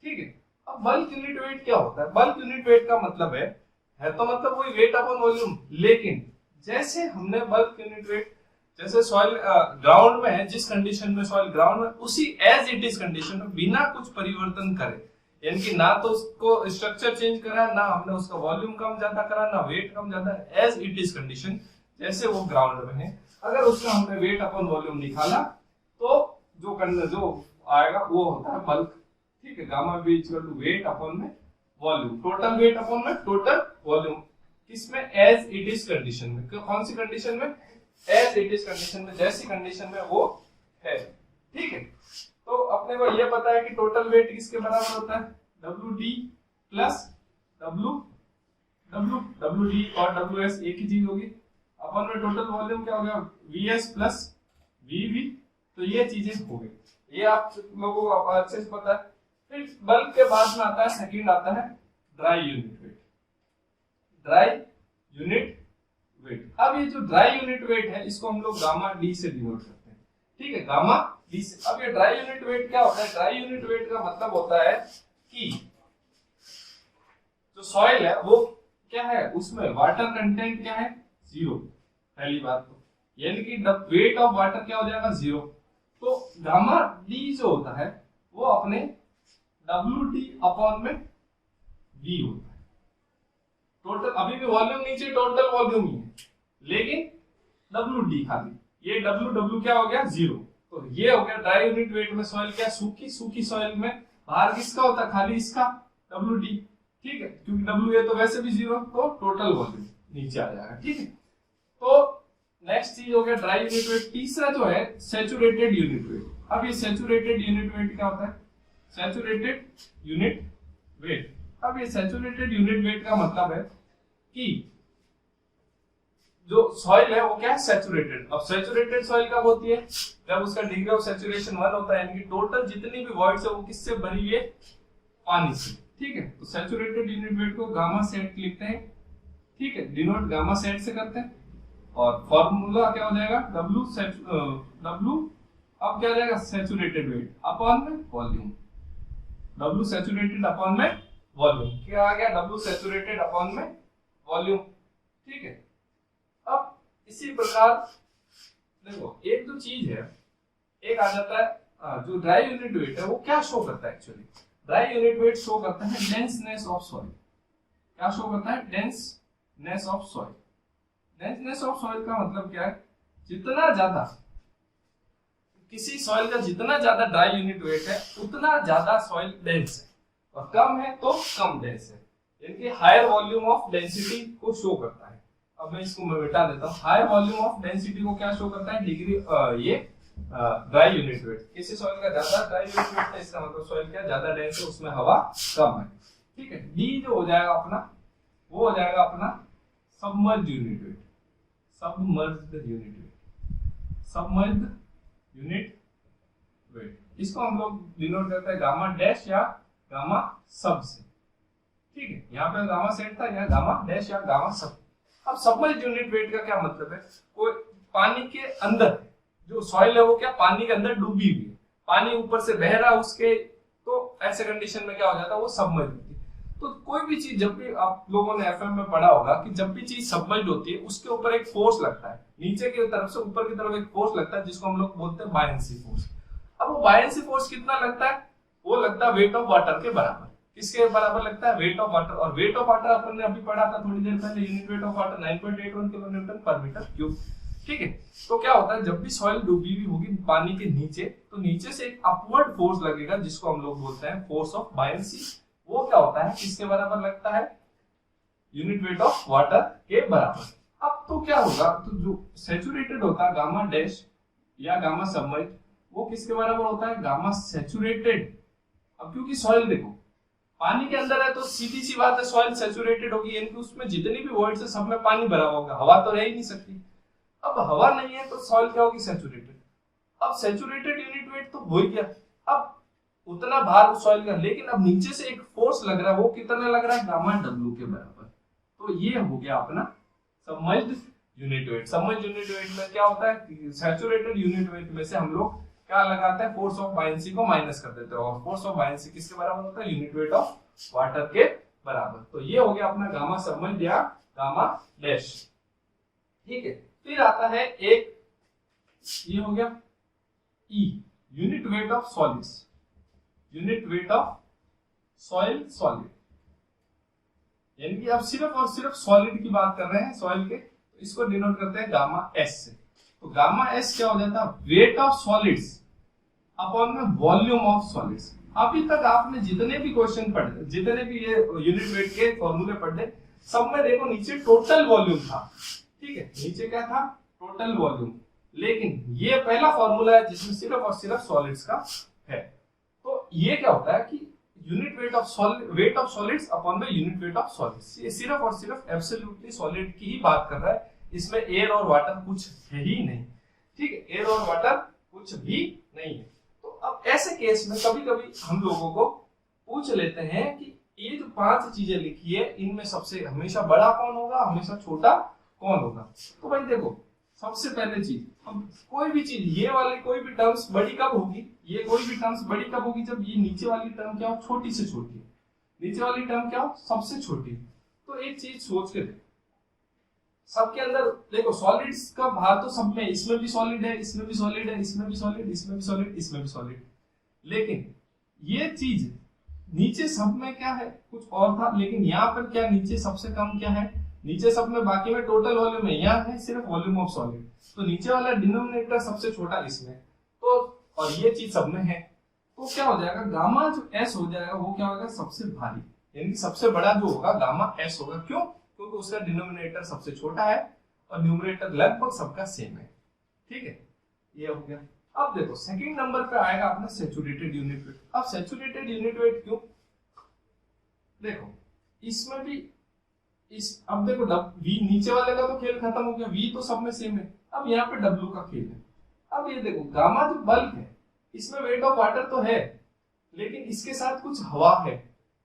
ठीक है। अब बल्क यूनिट वेट क्या होता है, बल्क यूनिट वेट का मतलब है तो मतलब वही वेट अपॉन वॉल्यूम, लेकिन जैसे हमने बल्क यूनिट वेट जैसे सॉइल ग्राउंड में है, जिस कंडीशन में सॉइल ग्राउंड में, उसी एज इट इज कंडीशन में बिना कुछ परिवर्तन करे, यानी कि ना तो उसको स्ट्रक्चर चेंज करा, ना हमने उसका वॉल्यूम कम ज्यादा करा, ना वेट कम ज्यादा, एज इट इज कंडीशन जैसे वो ग्राउंड में है, अगर उसका हमने वेट अपॉन वॉल्यूम निकाला तो जो आएगा वो होता है बल्क, ठीक है। Gamma b equal to weight upon में वॉल्यूम, टोटल वेट अपॉन में टोटल वॉल्यूम, किसमें, एज इट इज कंडीशन में। कौन सी कंडीशन में, एज इट इज कंडीशन में, जैसी कंडीशन में वो है, ठीक है। तो अपने को ये पता है कि टोटल वेट किसके बराबर होता है, WD प्लस WD और WS एक ही चीज होगी, अपन में टोटल वॉल्यूम क्या हो गया, VS प्लस VV। तो ये चीजें हो गई, ये आप लोगों को अच्छे से पता है। फिर बल्क के बाद में आता है, सेकंड आता है dry unit weight, dry unit weight. अब ये जो ड्राई यूनिट वेट है इसको हम लोग गामा डी से डिनोट करते हैं, ठीक है, गामा डी से। अब ये ड्राई यूनिट वेट क्या होता है, ड्राई यूनिट वेट का मतलब होता है कि जो सॉइल है वो क्या है, उसमें वाटर कंटेंट क्या है, 0, पहली बात तो, यानी कि वेट ऑफ वाटर क्या हो जाएगा, 0। तो गामा डी जो होता है वो अपने WD अपॉन में V होता है, टोटल, अभी भी वॉल्यूम नीचे टोटल वॉल्यूम ही है, लेकिन WD खाली, ये W क्या हो गया, 0। तो ये हो गया ड्राई यूनिट वेट में सॉइल क्या, सूखी सॉइल में बाहर किसका होता है, खाली इसका WD, ठीक है, क्योंकि WA तो वैसे भी 0, तो टोटल वॉल्यूम नीचे आ जाएगा, ठीक है। तो नेक्स्ट चीज हो गया ड्राई यूनिट वेट। तीसरा जो है सैचुरेटेड यूनिट वेट। अब ये सैचुरेटेड यूनिट वेट क्या होता है, सैचुरेटेड यूनिट वेट। अब ये सैचुरेटेड यूनिट वेट का मतलब है कि जो सॉइल है वो क्या है, सैचुरेटेड। अब सैचुरेटेड सॉइल कब होती है, जब उसका डिग्री ऑफ सैचुरेशन 1 होता है, यानी कि टोटल जितनी भी वॉइड्स है वो किससे भरी हुई है, पानी से। ठीक है, तो सैचुरेटेड यूनिट वेट को गामा सेट लिखते हैं। ठीक है, डिनोट गामा सेट से करते हैं, और फॉर्मूला क्या हो जाएगा, W अब क्या हो जाएगा, सैचुरेटेड वेट अपॉन में वॉल्यूम। W सैचुरेटेड अपॉन में वॉल्यूम, क्या आ गया, W सैचुरेटेड अपॉन में वॉल्यूम। ठीक है, अब इसी प्रकार देखो एक जो चीज है, एक आ जाता है जो ड्राई यूनिट वेट है, वो क्या शो करता है actually, dry unit weight show करता है डेंसनेस ऑफ सॉइल। क्या शो करता है, डेंसनेस ऑफ सॉइल। डेंसनेस ऑफ सॉइल का मतलब क्या है, जितना ज्यादा किसी सॉइल का जितना ज्यादा ड्राई यूनिट वेट है उतना ज्यादा सॉइल डेंस है, और कम है तो कम डेंस है, यानी कि हायर वॉल्यूम ऑफ डेंसिटी को शो करता है। अब मैं इसको मिटा देता हूँ, हायर वॉल्यूम ऑफ डेंसिटी को क्या शो करता है, डिग्री ये ड्राई यूनिट वेट। किसी सॉइल का ज्यादा ड्राई यूनिट वेट है, इसका मतलब सॉइल क्या ज्यादा डेंस है, उसमें हवा कम है। ठीक है, डी जो हो जाएगा अपना, वो हो जाएगा अपना submerged unit weight. Submerged unit weight, submerged unit weight, इसको हम लोग डिनोट करते हैं गामा डैश या गामा सब से। ठीक है, यहाँ पे गामा सेट था, यहाँ गामा डैश या गामा सब। अब सबमर्ज्ड यूनिट वेट का क्या मतलब है, कोई पानी के अंदर जो सॉइल है वो क्या पानी के अंदर डूबी हुई है, पानी ऊपर से बह रहा है उसके, तो ऐसे कंडीशन में क्या हो जाता है, वो सबमर्ज्ड होती है। तो कोई भी चीज, जब भी आप लोगों ने एफएम में पढ़ा होगा कि जब भी चीज सबमर्ज्ड होती है उसके ऊपर एक फोर्स लगता है, नीचे की तरफ से ऊपर की तरफ एक फोर्स लगता है, जिसको हम लोग बोलते हैं बायंसी फोर्स। अब वो बायंसी फोर्स कितना लगता है, वो लगता है वेट ऑफ वाटर के बराबर। किसके बराबर लगता है, वेट ऑफ वाटर। और वेट ऑफ वाटर अपन ने अभी पढ़ा था थोड़ी देर पहले, unit weight of water 9.81 kilonewton पर मीटर क्यूब। ठीक है, तो क्या होता है, जब भी सॉइल डूबी हुई होगी पानी के नीचे, तो नीचे से एक अपवर्ड फोर्स लगेगा, जिसको हम लोग बोलते हैं फोर्स ऑफ बायंसी। वो क्या होता है, किसके बराबर लगता है, यूनिट वेट ऑफ वाटर के बराबर। अब तो क्या होगा, तो जो सैचुरेटेड होता है गामा डैश या गामा सबमर्ज्ड, वो किसके बराबर होता है, गामा सैचुरेटेड। अब क्योंकि सॉइल देखो पानी के अंदर है, तो सीधी सी बात है सॉइल सैचुरेटेड होगी, यानी कि उसमें जितनी भी वॉइड्स है सब में पानी भरा होगा, हवा तो रह ही नहीं सकती। अब हवा नहीं है तो सॉइल क्या होगी, सैचुरेटेड। अब सैचुरेटेड यूनिट वेट तो हो ही गया, अब उतना भार उस सॉइल का, लेकिन अब नीचे से एक फोर्स लग रहा है, वो कितना लग रहा है, गामा डब्ल्यू के बराबर। तो ये हो गया अपना submerged unit weight. Submerged unit weight में क्या होता है, सैचुरेटेड यूनिट वेट में से हम लोग क्या लगाते हैं, फोर्स ऑफ बायंसी को माइनस कर देते हैं, और फोर्स ऑफ बायंसी किसके बराबर होता है, यूनिट वेट ऑफ वाटर के बराबर। तो ये हो गया अपना गामा सबमर्ज्ड या गामा डैश। ठीक है, फिर आता है एक, ये हो गया E, unit weight of solids. Unit weight of soil solid, यानी कि अब सिर्फ और सिर्फ सॉलिड की बात कर रहे हैं, सॉइल के, तो इसको डिनोट करते हैं गामा एस से। तो गामा एस क्या हो जाता है, वेट ऑफ सॉलिड्स अपॉन में वॉल्यूम ऑफ सॉलिड्स। अभी तक आपने जितने भी क्वेश्चन पढ़े, जितने भी ये यूनिट वेट के फॉर्मूले पढ़े, सब में देखो नीचे टोटल वॉल्यूम था। ठीक है, नीचे क्या था, टोटल वॉल्यूम। लेकिन ये पहला फॉर्मूला है जिसमें सिर्फ और सिर्फ सॉलिड्स का है। तो ये क्या होता है कि unit weight of solid, wait of solids upon में यूनिट वेट ऑफ सॉलिड्स, ये सिर्फ और सिर्फ एब्सोल्युटली सॉलिड की ही बात कर रहा है, इसमें एयर और वाटर कुछ है ही नहीं। ठीक है, एयर और वाटर कुछ भी नहीं है। तो अब ऐसे केस में कभी कभी हम लोगों को पूछ लेते हैं कि ये जो 5 चीजें लिखी है, इनमें सबसे हमेशा बड़ा कौन होगा, हमेशा छोटा कौन होगा। तो भाई देखो, सबसे पहले चीज, हम कोई भी चीज, ये वाली कोई भी टर्म्स बड़ी कब होगी, ये कोई भी टर्म्स बड़ी कब होगी, जब ये नीचे वाली टर्म क्या हो, छोटी से छोटी। नीचे वाली टर्म क्या हो, सबसे छोटी। तो एक चीज सोच के देखो, सबके अंदर देखो सॉलिड्स का भार तो सब में, इसमें भी सॉलिड है, इसमें भी सॉलिड है, इसमें भी सॉलिड, इसमें भी सॉलिड, इसमें भी सॉलिड। लेकिन ये चीज नीचे सब में क्या है, कुछ और था, लेकिन यहाँ पर क्या, नीचे सबसे कम क्या है, नीचे सब में, बाकी में टोटल वॉल्यूम है, यहाँ है सिर्फ वॉल्यूम ऑफ सॉलिड। तो नीचे वाला डिनोमिनेटर सबसे छोटा इसमें, तो और ये चीज सब में है, तो क्या हो जाएगा, गामा जो एस हो जाएगा वो क्या होगा, सबसे भारी, यानी कि सबसे बड़ा जो होगा गामा एस होगा। क्यों, क्योंकि उसका डिनोमिनेटर सबसे छोटा है और न्यूमरेटर लगभग सबका सेम है। ठीक है, ये हो गया। अब देखो सेकंड नंबर पे आएगा अपना सैचुरेटेड यूनिट वेट। अब सैचुरेटेड यूनिट वेट क्यों, देखो इसमें भी अब देखो V नीचे वाले का तो खेल खत्म हो गया, V तो सब में सेम है, अब यहाँ पे W का खेल है। अब ये देखो गामा जो बल्क है इसमें वेट ऑफ वाटर तो है, लेकिन इसके साथ कुछ हवा है,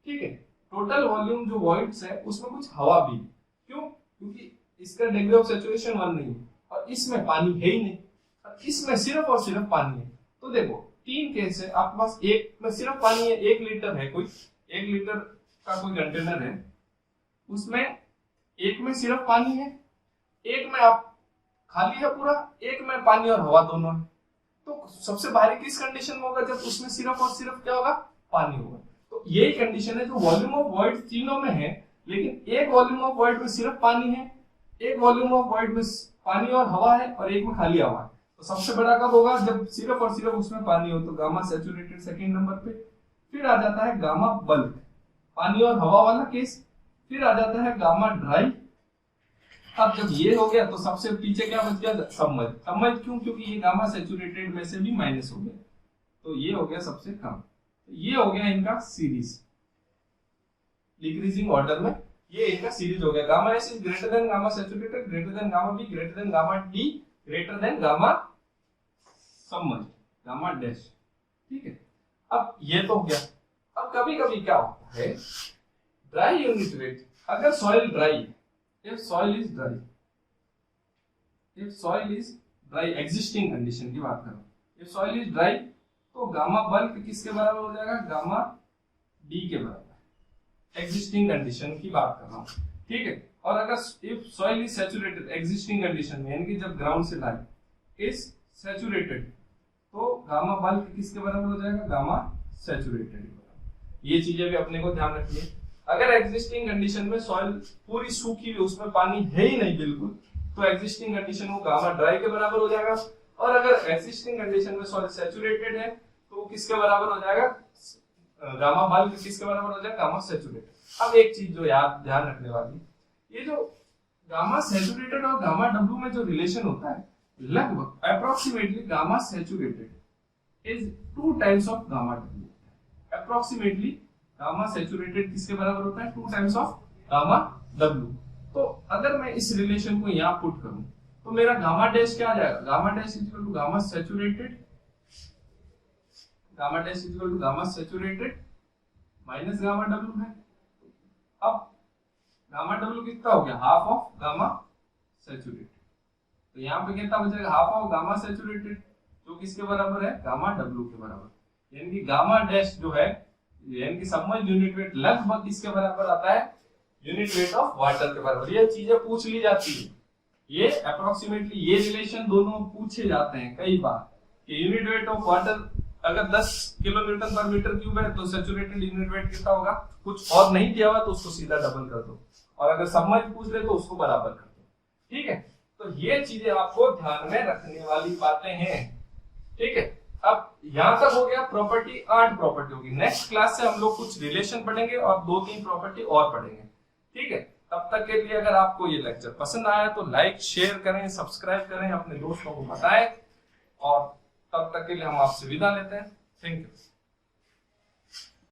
ठीक है। टोटल वॉल्यूम जो वॉइड्स है उसमें कुछ हवा भी, क्यों? क्योंकि इसका डिग्री ऑफ सैचुरेशन 1 नहीं है और इसमें पानी है ही नहीं, और इसमें सिर्फ और सिर्फ पानी है। तो देखो 3 केस है, आपके पास एक में सिर्फ पानी है, 1 लीटर है, कोई 1 लीटर का कोई कंटेनर है, उसमें एक में सिर्फ पानी है, एक में आप खाली है पूरा, एक में पानी और हवा दोनों है। तो सबसे भारी किस कंडीशन में होगा? जब उसमें सिर्फ और सिर्फ क्या होगा? पानी होगा। तो यही कंडीशन है जो वॉल्यूम ऑफ वॉइड तीनों में है, लेकिन एक वॉल्यूम ऑफ वॉइड में सिर्फ पानी है, एक वॉल्यूम ऑफ वॉइड में पानी और हवा है, और एक में खाली हवा है। तो सबसे बड़ा कब होगा? जब सिर्फ और सिर्फ उसमें पानी हो, तो गामा सैचुरेटेड सेकंड नंबर पे। फिर आ जाता है गामा बल्क, पानी और हवा वाला केस। फिर आ जाता है गामा ड्राई। अब जब ये हो गया तो सबसे पीछे क्या बच गया? सबमर्ज। सबमर्ज क्यों? क्योंकि ये गामा सैचुरेटेड में से भी माइनस हो गया, तो ये हो गया सबसे कम। तो ये हो गया इनका सीरीज, डिक्रीजिंग ऑर्डर में ये इनका सीरीज हो गया। Gamma s is greater than gamma saturated, greater than gamma b, greater than gamma d, greater than gamma submerge, gamma dash, ठीक है। अब ये तो हो गया। अब कभी कभी क्या होता है, ड्राई यूनिट वेट, अगर सॉइल ड्राई है, if soil is dry, if soil is dry, existing condition की बात करो, if soil is dry तो गामा बल्क किसके बराबर हो जाएगा? गामा डी के बराबर, existing condition की बात कर रहा हूँ, ठीक है। और अगर if soil is saturated, existing condition में यानी कि जब ग्राउंड से लाई is saturated, तो गामा बल्क किसके बराबर हो जाएगा? Gamma saturated. ये चीजें भी अपने को ध्यान रखनी है। अगर एग्जिस्टिंग कंडीशन में सॉइल पूरी सूखी हुई, उसमें पानी है ही नहीं बिल्कुल, तो एग्जिस्टिंग कंडीशन वो गामा ड्राई के बराबर हो जाएगा। और अगर एग्जिस्टिंग कंडीशन में सॉइल सैचुरेटेड है तो वो किसके बराबर हो जाएगा? गामा बल्क किसके बराबर हो जाएगा? Gamma saturated. अब एक चीज जो याद ध्यान रखने वाली, ये जो गामा सैचुरेटेड और गामा डब्ल्यू में जो रिलेशन होता है, लगभग approximately gamma saturated is 2 times of gamma W. Approximately gamma saturated किसके बराबर होता है? 2 टाइम्स ऑफ गामा डब्ल्यू। तो अगर मैं इस रिलेशन को यहां पुट करूं तो मेरा गामा डैश क्या आ जाएगा? Gamma dash equal to gamma saturated, gamma dash equal to gamma saturated minus gamma डब्ल्यू है। अब गामा डब्ल्यू कितना हो गया? Half of gamma saturated. तो यहाँ पे कितना बचेगा? हाफ ऑफ गामा सैचुरेटेड, जो किसके बराबर है? गामा डब्ल्यू के बराबर। यानी कि गामा डैश जो है, यानी कि सबमर्ज्ड यूनिट वेट लगभग किसके बराबर आता है? यूनिट वेट ऑफ वाटर के बराबर। ये चीजें पूछ ली जाती है, ये अप्रोक्सीमेटली ये रिलेशन दोनों पूछे जाते हैं कई बार कि यूनिट वेट ऑफ वाटर अगर 10 किलोन्यूटन पर मीटर क्यूब है तो सैचुरेटेड यूनिट वेट कितना होगा? कुछ और नहीं दिया हुआ तो उसको सीधा डबल कर दो, और अगर सबमर्ज्ड पूछ ले तो उसको बराबर कर दो, ठीक है। तो ये चीजें आपको ध्यान में रखने वाली बातें हैं, ठीक है। अब यहां तक हो गया प्रॉपर्टी, 8 प्रॉपर्टी होगी। नेक्स्ट क्लास से हम लोग कुछ रिलेशन पढ़ेंगे और 2-3 प्रॉपर्टी और पढ़ेंगे, ठीक है। तब तक के लिए अगर आपको ये लेक्चर पसंद आया तो लाइक शेयर करें, सब्सक्राइब करें, अपने दोस्तों को बताएं, और तब तक के लिए हम आपसे विदा लेते हैं। Thank you.